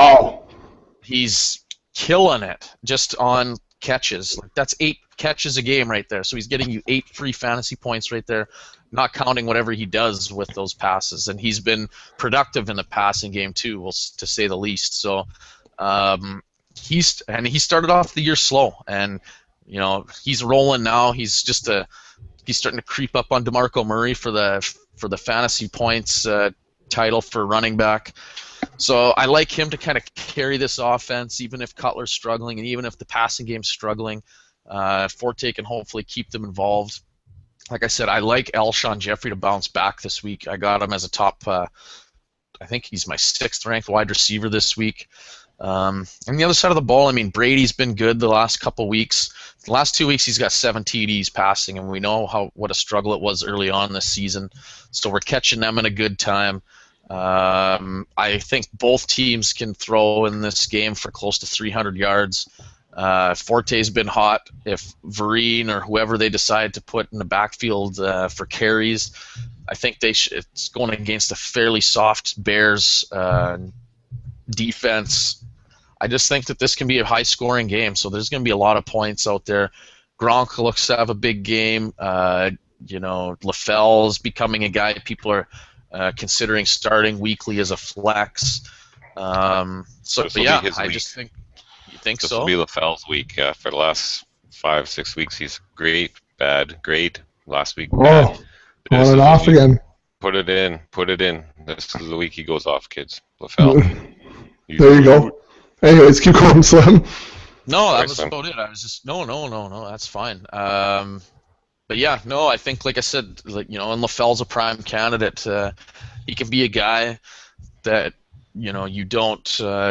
he's killing it just on catches. That's 8 catches a game right there. So he's getting you 8 free fantasy points right there, not counting whatever he does with those passes. And he's been productive in the passing game too, to say the least. So he started off the year slow, and he's rolling now. He's starting to creep up on DeMarco Murray for the fantasy points title for running back. So I like him to kind of carry this offense, even if Cutler's struggling and even if the passing game's struggling. Forte can hopefully keep them involved. Like I said, I like Alshon Jeffrey to bounce back this week. I got him as a top, I think he's my 6th ranked wide receiver this week. And the other side of the ball, I mean, Brady's been good the last couple weeks. The last 2 weeks he's got 7 TDs passing, and we know what a struggle it was early on this season. So we're catching them in a good time. I think both teams can throw in this game for close to 300 yards. Forte's been hot. If Vereen or whoever they decide to put in the backfield for carries, I think it's going against a fairly soft Bears defense. I just think that this can be a high-scoring game, so there's going to be a lot of points out there. Gronk looks to have a big game. LaFell's becoming a guy people are considering starting weekly as a flex. I just think. You think this so? This will be LaFell's week. For the last 5-6 weeks, he's great, bad, great. Last week, bad. On and off again. Put it in. This is the week he goes off, kids. LaFell. There you go. Anyways, keep going, Slim. No, that was about it. I was just no. That's fine. But yeah, no. I think, like I said, and LaFell's a prime candidate. He can be a guy that you don't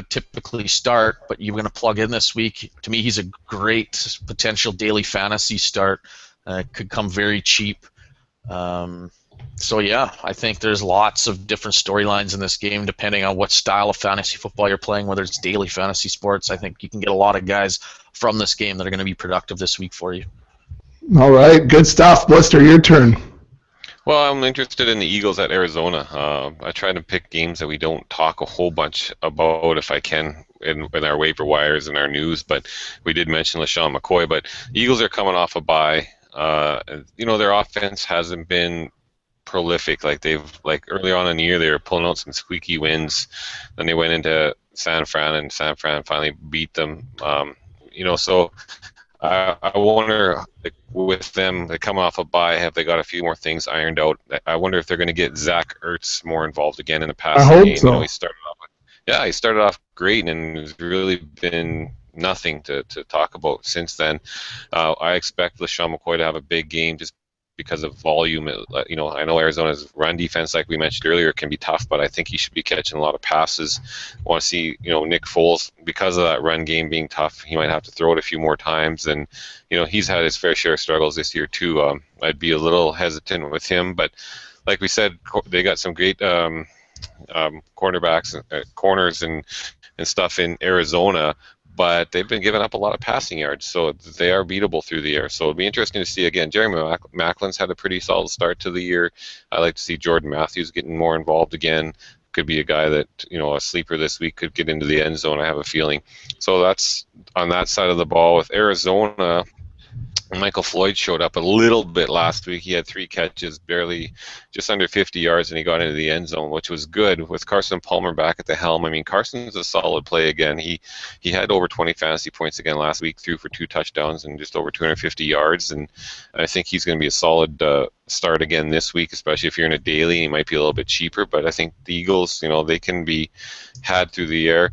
typically start, but you're going to plug in this week. To me, he's a great potential daily fantasy start. Could come very cheap. So yeah, I think there's lots of different storylines in this game depending on what style of fantasy football you're playing, whether it's daily fantasy sports. I think you can get a lot of guys from this game that are going to be productive this week for you. All right, good stuff. Blister, your turn. Well, I'm interested in the Eagles at Arizona. I try to pick games that we don't talk a whole bunch about if I can in our waiver wires and our news, but we did mention LaShawn McCoy. But the Eagles are coming off a bye. Their offense hasn't been prolific. Like early on in the year, they were pulling out some squeaky wins. Then they went into San Fran, and San Fran finally beat them. So I wonder, with them, they come off a bye, have they got a few more things ironed out? I wonder if they're going to get Zach Ertz more involved again in the passing game. So. He started off great, and there's really been nothing to talk about since then. I expect LaShawn McCoy to have a big game just because of volume. I know Arizona's run defense, like we mentioned earlier, can be tough, but I think he should be catching a lot of passes. I want to see, Nick Foles, because of that run game being tough, he might have to throw it a few more times, and he's had his fair share of struggles this year too. I'd be a little hesitant with him, but like we said, they got some great cornerbacks, corners, and stuff in Arizona. But they've been giving up a lot of passing yards, so they are beatable through the air. So it'll be interesting to see again. Jeremy Macklin's had a pretty solid start to the year. I like to see Jordan Matthews getting more involved again. Could be a guy that, a sleeper this week could get into the end zone, I have a feeling. So that's on that side of the ball. With Arizona, Michael Floyd showed up a little bit last week. He had 3 catches, barely just under 50 yards, and he got into the end zone, which was good. With Carson Palmer back at the helm, I mean, Carson's a solid play again. He had over 20 fantasy points again last week, threw for 2 touchdowns and just over 250 yards, and I think he's going to be a solid start again this week, especially if you're in a daily. He might be a little bit cheaper, but I think the Eagles, they can be had through the air.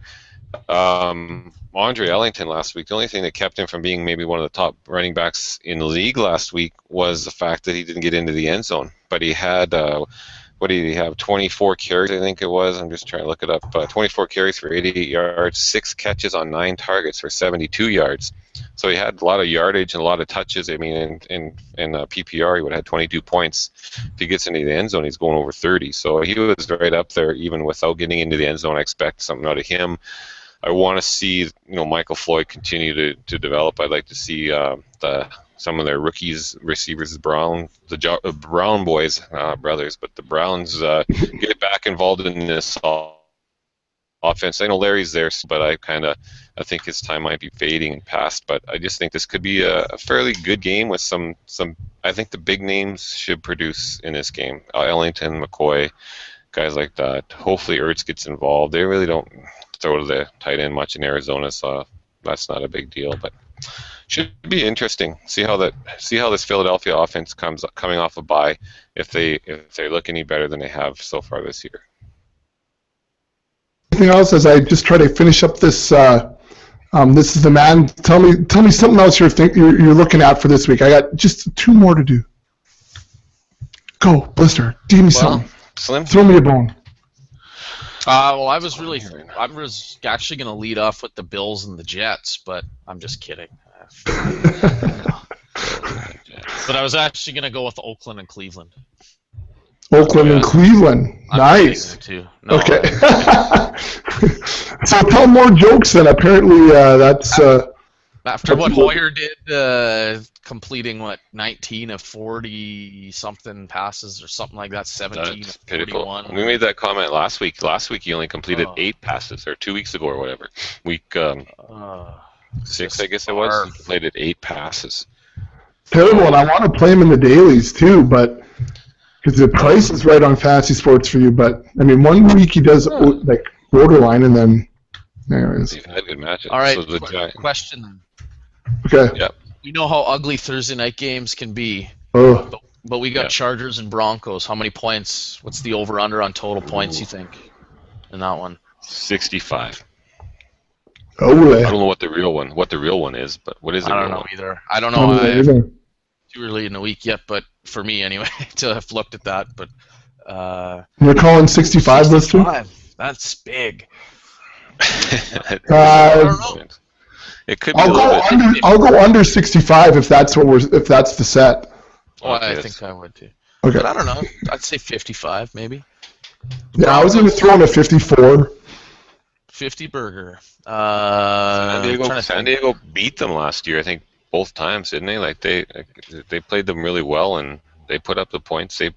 Andre Ellington last week, the only thing that kept him from being maybe one of the top running backs in the league last week was the fact that he didn't get into the end zone. But he had, 24 carries, I think it was. I'm just trying to look it up. 24 carries for 88 yards, 6 catches on 9 targets for 72 yards. So he had a lot of yardage and a lot of touches. I mean, in PPR, he would have had 22 points. If he gets into the end zone, he's going over 30. So he was right up there even without getting into the end zone. I expect something out of him. I want to see, Michael Floyd continue to develop. I'd like to see some of their rookies, receivers, Brown boys, brothers, but the Browns get back involved in this offense. I know Larry's there, but I think his time might be fading and past. But I just think this could be a fairly good game with some. I think the big names should produce in this game. Ellington, McCoy, guys like that. Hopefully Ertz gets involved. They really don't throw to the tight end much in Arizona, so that's not a big deal. But should be interesting. See how this Philadelphia offense coming off a bye, if they look any better than they have so far this year. Anything else as I just try to finish up this? This is the man. Tell me something else you're looking at for this week. I got just 2 more to do. Go, Blister. Give me something. Slim, throw me a bone. Well, I was actually going to lead off with the Bills and the Jets, but I'm just kidding. But I was actually going to go with Oakland and Cleveland. Oakland and Cleveland. Nice. Too. No, okay. So tell more jokes then. Apparently that's... After what Hoyer did, completing, 19 of 40-something passes or something like that, 17 of 41. We made that comment last week. Last week he only completed 8 passes, or 2 weeks ago or whatever. Week 6, I guess it was. He completed 8 passes. Terrible, and I want to play him in the dailies too, but because the price is right on Fantasy Sports for you. But, I mean, one week he does, borderline, and then... Anyways. You've had good matches. All right, So question then. Okay. Yep. We know how ugly Thursday night games can be, Oh. but we got Chargers and Broncos. How many points? What's the over/under on total points, you think, in that one? 65. Oh, I don't know what the real one is, but what is it? I don't know either. I don't know. Too early in the week yet, but for me anyway, to have looked at that. But you're calling 65, 65. That's big. I don't know. It could be I'll go under 65 if that's the set. Oh, I think I would too. Okay. But I don't know. I'd say 55 maybe. Yeah, I was going to throw in a 54. 50 burger. San Diego beat them last year, I think, both times, didn't they? Like they played them really well and they put up the points. They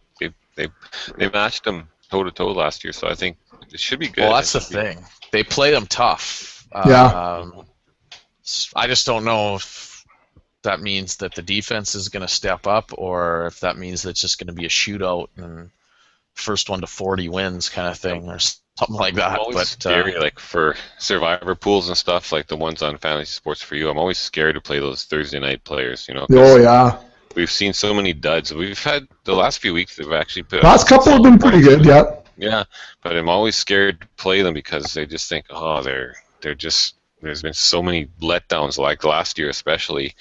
matched them toe to toe last year, so I think it should be good. Well, that's the thing. They play them tough. Yeah. I just don't know if that means that the defense is going to step up, or if that means that it's just going to be a shootout and first one to 40 wins kind of thing, or something like that. I'm always but scary, like for survivor pools and stuff, like the ones on Fantasy Sports for You. I'm always scared to play those Thursday night players. Oh yeah. We've seen so many duds. We've had the last few weeks. They've actually put. Last couple have been pretty good. Yeah. Yeah, but I'm always scared to play them because they just think, they're just. There's been so many letdowns, like last year especially.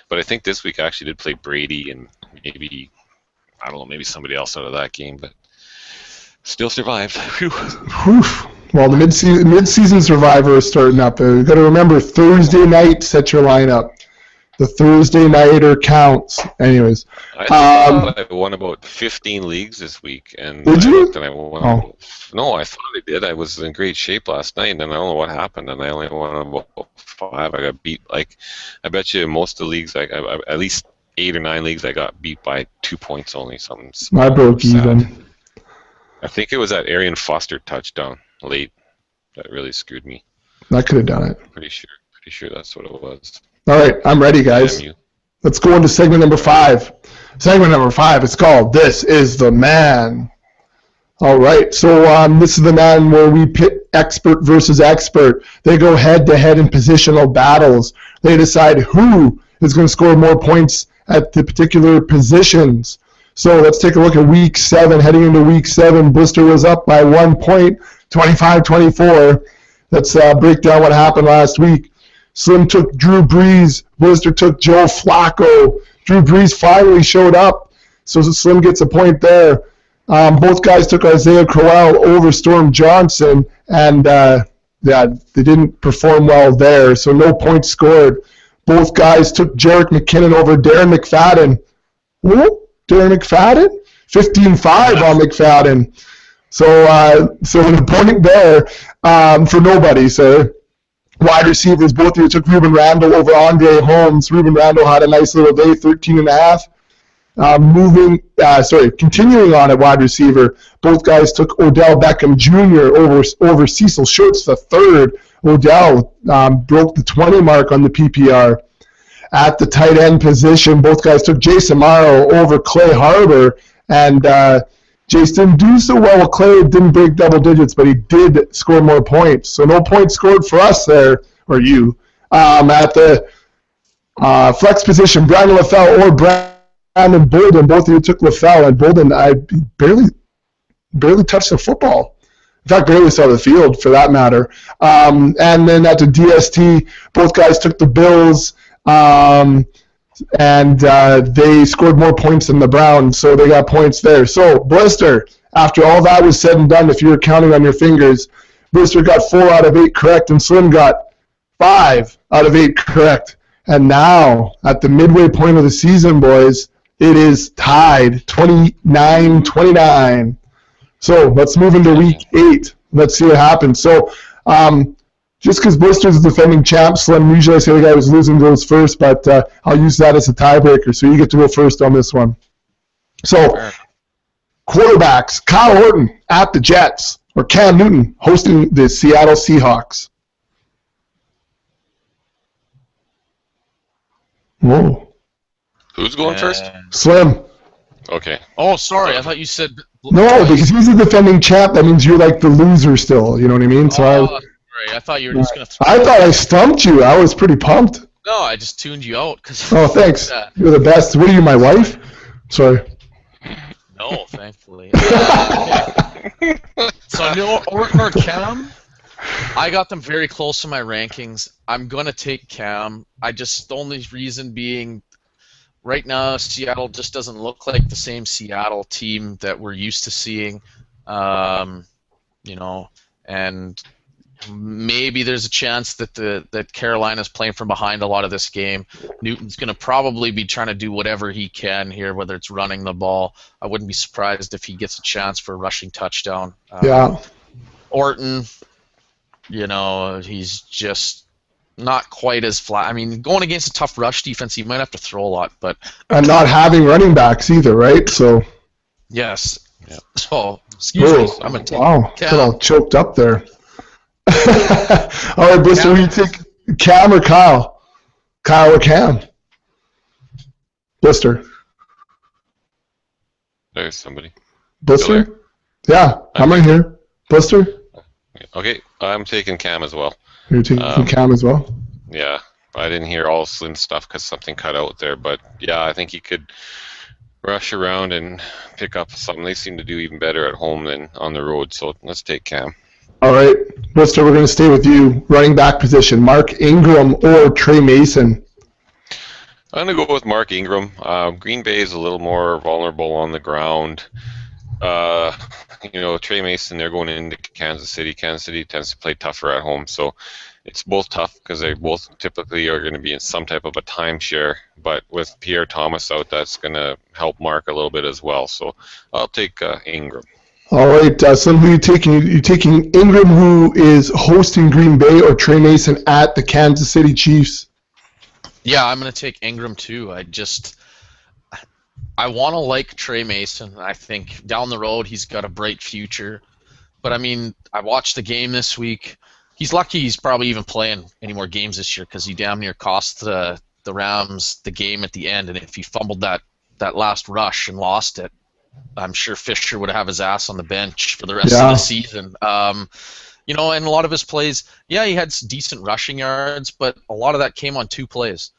But I think this week I actually did play Brady and maybe somebody else out of that game, but still survived. Whew. Well, the mid-season survivor is starting up. You've got to remember Thursday night. Set your lineup. The Thursday nighter counts. Anyways, I thought I won about 15 leagues this week, and did you? I won. No, I thought I did. I was in great shape last night, and I don't know what happened, and I only won about 5. I got beat. Like, I bet you most of the leagues, at least 8 or 9 leagues, I got beat by 2 points only. Something. I broke even. I think it was that Arian Foster touchdown late that really screwed me. That could have done it. Pretty sure that's what it was. All right, I'm ready, guys. Let's go into segment number 5. Segment number 5 is called This is the Man. All right, so this is the man where we pit expert versus expert. They go head-to-head in positional battles. They decide who is going to score more points at the particular positions. So let's take a look at Week 7. Heading into Week 7, Blister was up by 1 point, 25-24. Let's break down what happened last week. Slim took Drew Brees. Blister took Joe Flacco. Drew Brees finally showed up, so Slim gets a point there. Both guys took Isaiah Crowell over Storm Johnson, and they didn't perform well there, so no points scored. Both guys took Jerick McKinnon over Darren McFadden. Who? Darren McFadden? 15-5 on McFadden. So an opponent there for nobody, sir. Wide receivers, both of you took Ruben Randall over Andre Holmes. Ruben Randall had a nice little day, 13.5. Continuing on at wide receiver, both guys took Odell Beckham Jr. over Cecil Shorts III. Odell broke the 20 mark on the PPR. At the tight end position, both guys took Jason Morrow over Clay Harbor, and Jace didn't do so well with Clay. Didn't break double digits, but he did score more points. So no points scored for us there, or you. At the flex position, Brandon LaFell or Brandon Bolden. Both of you took LaFell, and Bolden, I barely touched the football. In fact, barely saw the field, for that matter. And then at the DST, both guys took the Bills, and they scored more points than the Browns, so they got points there. So, Blister, after all that was said and done, if you were counting on your fingers, Blister got 4 out of 8 correct, and Slim got 5 out of 8 correct. And now, at the midway point of the season, boys, it is tied 29-29. So let's move into week 8. Let's see what happens. So just because Blister's the defending champ, Slim, usually I say the guy who's losing goes first, but I'll use that as a tiebreaker. So you get to go first on this one. So quarterbacks, Kyle Orton at the Jets or Cam Newton hosting the Seattle Seahawks. Whoa. Who's going first? Slim. Okay. Oh, sorry. I thought you said... No, because he's the defending champ. That means you're like the loser still. You know what I mean? So sorry. I thought you were just going to... I thought I stumped you. I was pretty pumped. No, I just tuned you out. Oh, thanks. You're the best. What are you, my wife? Sorry. No, thankfully. So, no, Orton or Cam? I got them very close in my rankings. I'm going to take Cam. The only reason being... Right now, Seattle just doesn't look like the same Seattle team that we're used to seeing, and maybe there's a chance that Carolina's playing from behind a lot of this game. Newton's going to probably be trying to do whatever he can here, whether it's running the ball. I wouldn't be surprised if he gets a chance for a rushing touchdown. Orton, he's just not quite as flat. I mean, going against a tough rush defense, you might have to throw a lot, but and not having running backs either, right? So yes. Yeah. So excuse me. I'm gonna take got all choked up there. All right, Blister, will you take Cam or Kyle? Kyle or Cam? Blister. There's somebody. Blister? Yeah, I'm right here. Blister? Okay, I'm taking Cam as well. You're taking Cam as well? Yeah, I didn't hear all Slim's stuff because something cut out there, but yeah, I think he could rush around and pick up something. They seem to do even better at home than on the road, so let's take Cam. All right, Blister, we're going to stay with you. Running back position, Mark Ingram or Trey Mason? I'm going to go with Mark Ingram. Green Bay is a little more vulnerable on the ground. Trey Mason, they're going into Kansas City. Kansas City tends to play tougher at home, so it's both tough because they both typically are going to be in some type of a timeshare. But with Pierre Thomas out, that's going to help Mark a little bit as well. So I'll take Ingram. All right, Slim, who are you taking? You taking Ingram, who is hosting Green Bay, or Trey Mason at the Kansas City Chiefs? Yeah, I'm going to take Ingram too. I want to like Trey Mason. I think down the road he's got a bright future. But, I mean, I watched the game this week. He's lucky he's probably even playing any more games this year because he damn near cost the Rams the game at the end. And if he fumbled that last rush and lost it, I'm sure Fisher would have his ass on the bench for the rest of the season. And a lot of his plays, he had decent rushing yards, but a lot of that came on 2 plays.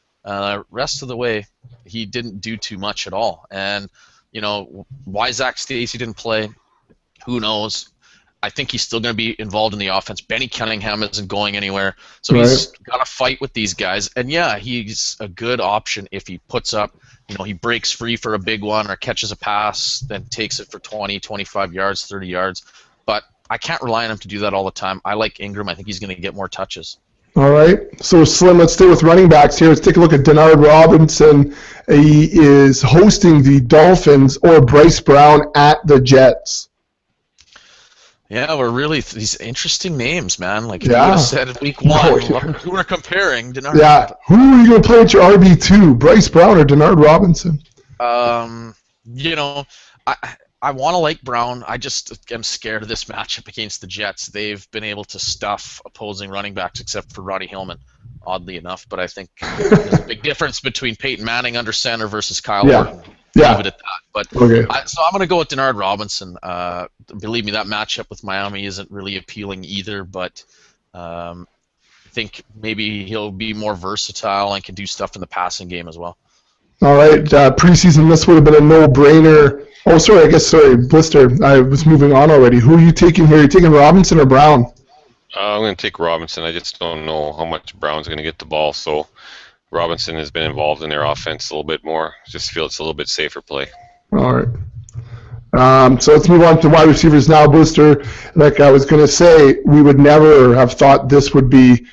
Rest of the way, he didn't do too much at all. And, why Zach Stacy didn't play, who knows? I think he's still going to be involved in the offense. Benny Cunningham isn't going anywhere. So he's got to fight with these guys. And, he's a good option if he puts up, he breaks free for a big one or catches a pass, then takes it for 20, 25 yards, 30 yards. But I can't rely on him to do that all the time. I like Ingram. I think he's going to get more touches. All right. So, Slim, let's stay with running backs here. Let's take a look at Denard Robinson. He is hosting the Dolphins, or Bryce Brown at the Jets. Yeah, we're really these interesting names, man. Like you would have said in week 1, who we're comparing. Denard. Yeah. Who are you going to play at your RB2, Bryce Brown or Denard Robinson? I want to like Brown. I just am scared of this matchup against the Jets. They've been able to stuff opposing running backs except for Roddy Hillman, oddly enough. But I think there's a big difference between Peyton Manning under center versus Kyle Orton. Leave it at that. But so I'm going to go with Denard Robinson. Believe me, that matchup with Miami isn't really appealing either. But think maybe he'll be more versatile and can do stuff in the passing game as well. All right, preseason, this would have been a no-brainer. Oh, sorry, Blister. I was moving on already. Who are you taking here? Are you taking Robinson or Brown? I'm going to take Robinson. I just don't know how much Brown's going to get the ball, so Robinson has been involved in their offense a little bit more. Just feel it's a little bit safer play. All right. So let's move on to wide receivers now, Blister. Like I was going to say, we would never have thought this would be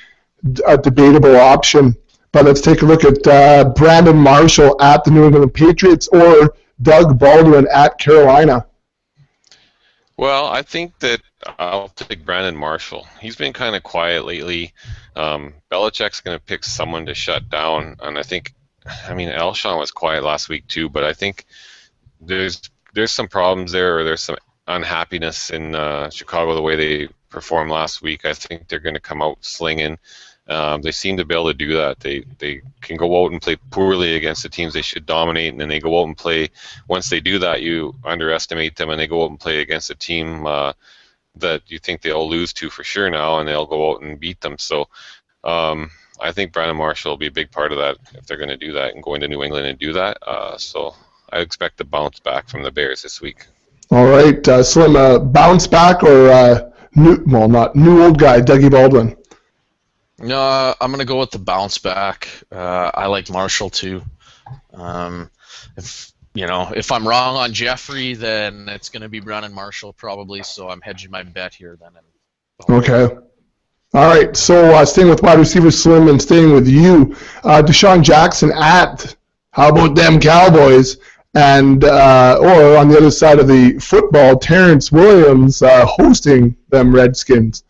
a debatable option. But let's take a look at Brandon Marshall at the New England Patriots or Doug Baldwin at Carolina. Well, I think that I'll take Brandon Marshall. He's been kind of quiet lately. Belichick's going to pick someone to shut down, and Alshon was quiet last week too, but I think there's some problems there, or there's some unhappiness in Chicago the way they performed last week. I think they're going to come out slinging. They seem to be able to do that. They can go out and play poorly against the teams they should dominate, and then they go out and play. Once they do that, you underestimate them, and they go out and play against a team that you think they'll lose to for sure now, and they'll go out and beat them. So I think Brandon Marshall will be a big part of that if they're going to do that and go into New England and do that. So I expect a bounce back from the Bears this week. All right, Slim, bounce back or new old guy, Dougie Baldwin? No, I'm going to go with the bounce back. I like Marshall too. If I'm wrong on Jeffrey, then it's going to be Brandon Marshall probably, so I'm hedging my bet here then. Okay. All right, so staying with wide receiver, Slim, and staying with you, Deshaun Jackson at, how about them Cowboys? And or on the other side of the football, Terrence Williams hosting them Redskins.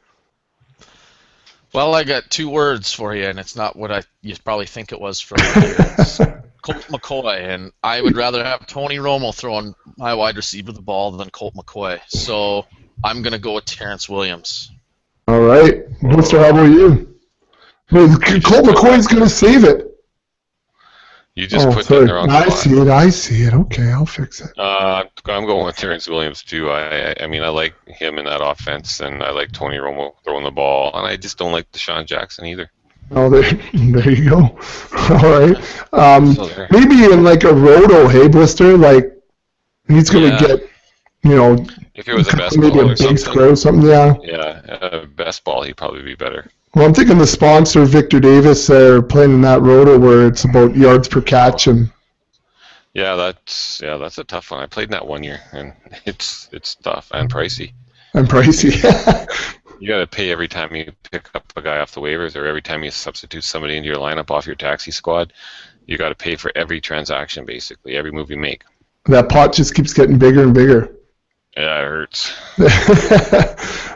Well, I got two words for you, and it's not what you probably think it was from it's Colt McCoy, and I would rather have Tony Romo throwing my wide receiver the ball than Colt McCoy. So I'm going to go with Terrence Williams. All right. Blister, how about you? Colt McCoy's going to save it. You just put that in the wrong spot. I see it. Okay, I'll fix it. I'm going with Terrence Williams too. I like him in that offense, and I like Tony Romo throwing the ball, and I just don't like Deshaun Jackson either. Oh, there you go. All right. Maybe in like a roto, hey, Blister, like he's going to get, if it was a best maybe ball a or big something. square or something, yeah. Yeah, best ball, he'd probably be better. Well, I'm thinking the sponsor, Victor Davis, are playing in that roto where it's about yards per catch and. Yeah, that's a tough one. I played in that 1 year, and it's tough and pricey. And pricey. You got to pay every time you pick up a guy off the waivers, or every time you substitute somebody into your lineup off your taxi squad. You got to pay for every transaction, basically, every move you make. That pot just keeps getting bigger and bigger. Yeah, it hurts.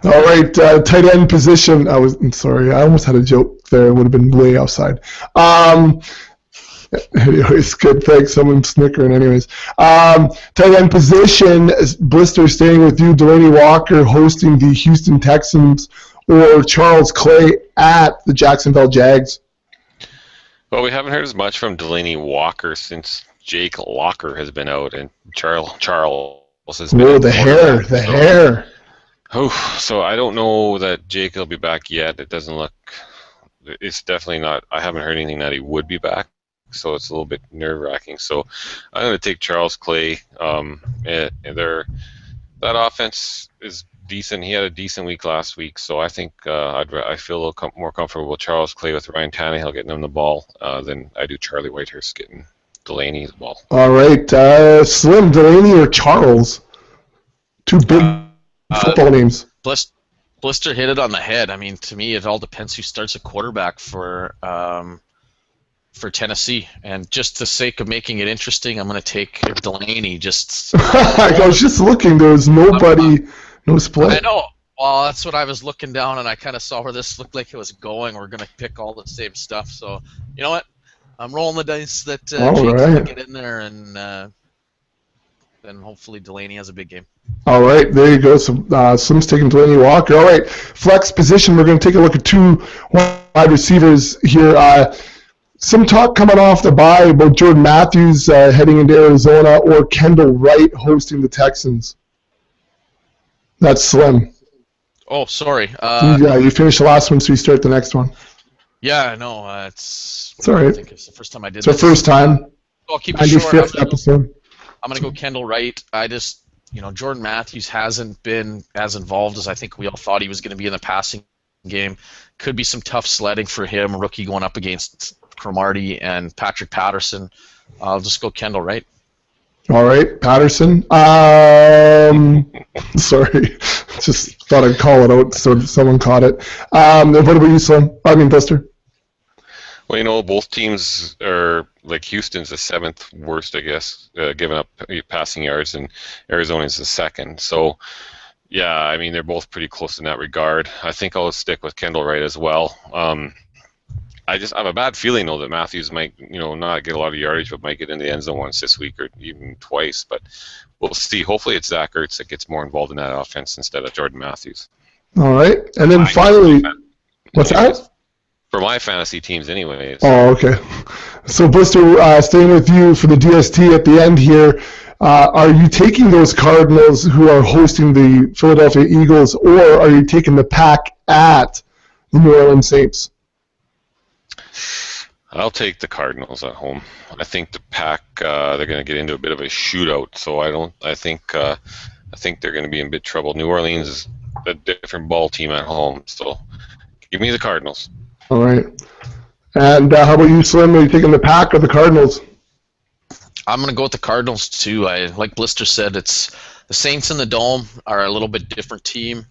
All right, tight end position. I'm sorry, I almost had a joke there. It would have been way outside. Anyways, good. Thanks. Someone's snickering. Anyways, tight end position. Blister, staying with you. Delaney Walker hosting the Houston Texans, or Charles Clay at the Jacksonville Jags. Well, we haven't heard as much from Delaney Walker since Jake Locker has been out, and Charles has been. Oh, the hair. Oh, so I don't know that Jake will be back yet. It doesn't look. It's definitely not. I haven't heard anything that he would be back, so it's a little bit nerve-wracking. So I'm going to take Charles Clay. That offense is decent. He had a decent week last week, so I think I feel a little more comfortable with Charles Clay with Ryan Tannehill getting him the ball than I do Charlie Whitehurst getting Delaney the ball. All right, Slim, Delaney or Charles? Two big football names. Blister hit it on the head. I mean, to me, it all depends who starts a quarterback for Tennessee. And just the sake of making it interesting, I'm going to take Delaney. I was just looking. There was nobody, no split. I know. Well, that's what I was looking down, and I kind of saw where this looked like it was going. We're going to pick all the same stuff. So, you know what? I'm rolling the dice that Jake's going to get in there, and then hopefully Delaney has a big game. All right, there you go. So Slim's taking Delaney Walker. All right, flex position. We're going to take a look at two wide receivers here. Some talk coming off the bye about Jordan Matthews heading into Arizona, or Kendall Wright hosting the Texans. That's Slim. Oh, sorry. Yeah, you finished the last one, so you start the next one. Yeah, no, it's all right. I think it's the first time I did It's our this. first time. I'll keep it short. 95th episode. I'm going to go Kendall Wright. Jordan Matthews hasn't been as involved as I think we all thought he was going to be in the passing game. Could be some tough sledding for him, rookie going up against Cromartie and Patrick Patterson. I'll just go Kendall Wright. All right, Patterson. Sorry, just thought I'd call it out so someone caught it. What about you, Slim? Buster? Well, both teams are, like, Houston's the 7th worst, I guess, giving up passing yards, and Arizona's the 2nd. So, yeah, they're both pretty close in that regard. I think I'll stick with Kendall Wright as well. I have a bad feeling, though, that Matthews might, not get a lot of yardage, but might get in the end zone once this week or even twice. But we'll see. Hopefully it's Zach Ertz that gets more involved in that offense instead of Jordan Matthews. All right. And then finally, what's that? For my fantasy teams anyways. Oh, okay. So, Buster, staying with you for the DST at the end here, are you taking those Cardinals who are hosting the Philadelphia Eagles, or are you taking the Pack at the New Orleans Saints? I'll take the Cardinals at home. I think the Pack they're going to get into a bit of a shootout, so I think they're going to be in bit trouble. New Orleans is a different ball team at home, so give me the Cardinals. All right. And how about you, Slim? Are you taking the Pack or the Cardinals? I'm going to go with the Cardinals too. Like Blister said, it's the Saints in the Dome are a little bit different team.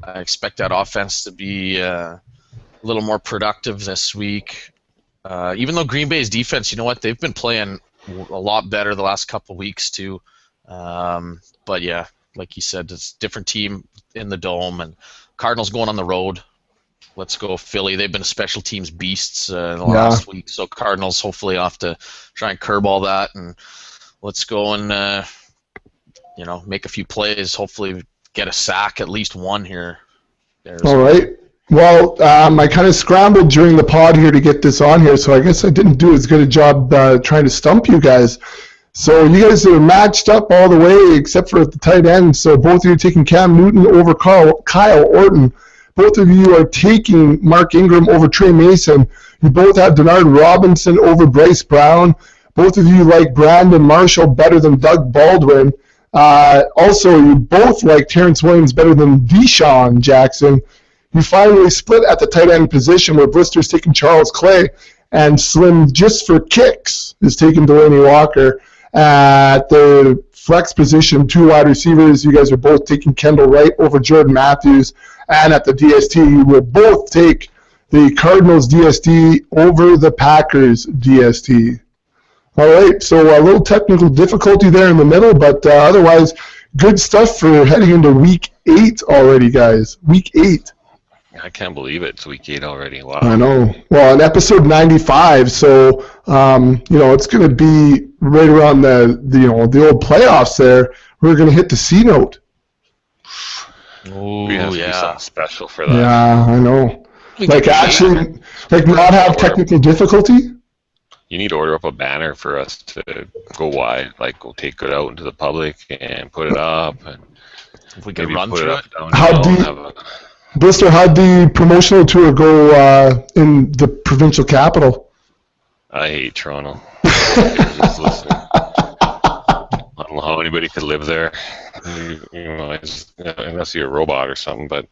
I expect that offense to be a little more productive this week. Even though Green Bay's defense, you know what, they've been playing a lot better the last couple of weeks too. But yeah, like you said, it's a different team in the Dome, and Cardinals going on the road. Let's go Philly. They've been special teams beasts in the last week, so Cardinals hopefully have to try and curb all that, and let's go and make a few plays. Hopefully get a sack, at least one here. All right. Well, I kind of scrambled during the pod here to get this on here, so I guess I didn't do as good a job trying to stump you guys. So you guys are matched up all the way except for at the tight end. So both of you are taking Cam Newton over Kyle Orton. Both of you are taking Mark Ingram over Trey Mason. You both have Denard Robinson over Bryce Brown. Both of you like Brandon Marshall better than Doug Baldwin. Also, you both like Terrence Williams better than Deshaun Jackson. You finally split at the tight end position where Blister's taking Charles Clay and Slim, just for kicks, is taking Delaney Walker. At the flex position, 2 wide receivers, you guys are both taking Kendall Wright over Jordan Matthews. And at the DST, you will both take the Cardinals DST over the Packers DST. All right, so a little technical difficulty there in the middle, but otherwise, good stuff for heading into Week 8 already, guys. Week 8. I can't believe it. It's Week 8 already. Wow. I know. Well, in episode 95, so it's going to be right around the old playoffs there. We're going to hit the C note. We have to do something special for that. Yeah, I know. Not have technical difficulty. You need to order up a banner for us to go wide, like we'll take it out into the public and put it up, and if we can run through it. Blister, how'd the promotional tour go in the provincial capital? I hate Toronto. I don't know how anybody could live there, unless you're a robot or something, but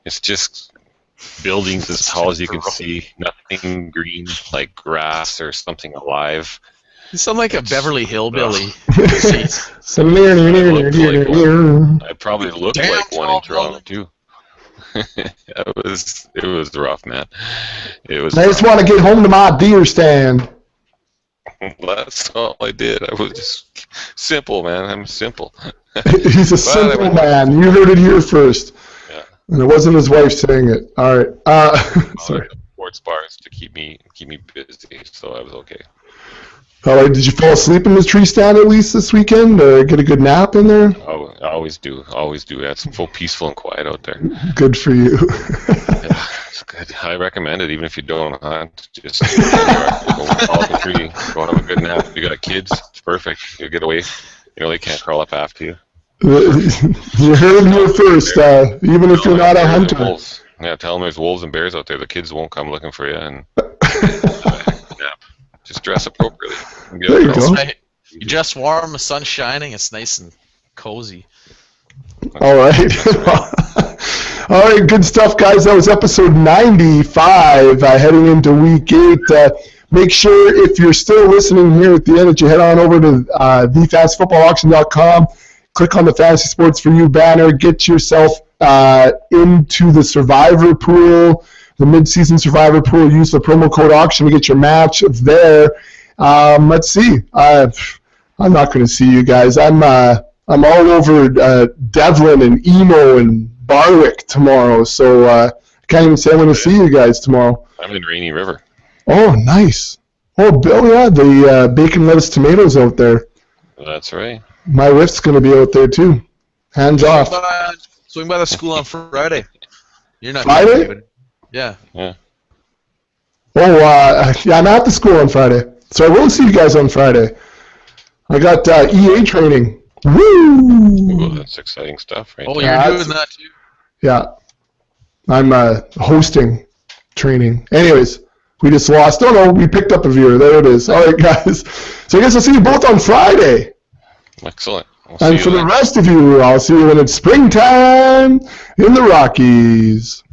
it's just buildings as tall as you can see, nothing green, like grass or something alive. You sound like a Beverly Hillbilly. I probably look like one in Toronto, too. It was rough, man. I just want to get home to my deer stand. That's all I did. I was just simple, man. I'm simple. He's a simple man. You heard it here first. Yeah. And it wasn't his wife saying it. All right. Sorry. Sports bars to keep me busy, so I was okay. All right. Did you fall asleep in the tree stand at least this weekend, or get a good nap in there? Oh, I always do. It's so peaceful and quiet out there. Good for you. Yeah, it's good. I recommend it, even if you don't hunt. Just go off the tree, go and have a good nap. If you got kids, it's perfect. You'll get away. They can't crawl up after you. You heard it here first. Even if you're not a hunter. Yeah, tell them there's wolves and bears out there. The kids won't come looking for you, and yeah, just dress appropriately. There you go. Right. You dress warm, the sun's shining, it's nice and cozy. All right. All right, good stuff, guys. That was episode 95, heading into week 8. Make sure, if you're still listening here at the end, that you head on over to thefantasyfootballauction.com, click on the Fantasy Sports For You banner, get yourself into the Survivor Pool, the mid-season Survivor Pool. Use the promo code auction to get your match there. Let's see. I'm not going to see you guys. I'm all over Devlin and Emo and Barwick tomorrow, so I can't even say I'm going to see you guys tomorrow. I'm in Rainy River. Oh, nice. Oh, Bill, yeah, the bacon, lettuce, tomatoes out there. That's right. My riff's going to be out there, too. Hands off. Swing by the school on Friday. You're not Friday? Yeah. Yeah. Oh, yeah, I'm at the school on Friday, so I will see you guys on Friday. I got EA training. Woo! Ooh, that's exciting stuff, right? Oh, there. you're doing that, too? Yeah. I'm hosting training. Anyways, we just lost. Oh, no, we picked up a viewer. There it is. All right, guys. So I guess I'll see you both on Friday. Excellent. We'll And for the rest of you, I'll see you when it's springtime in the Rockies.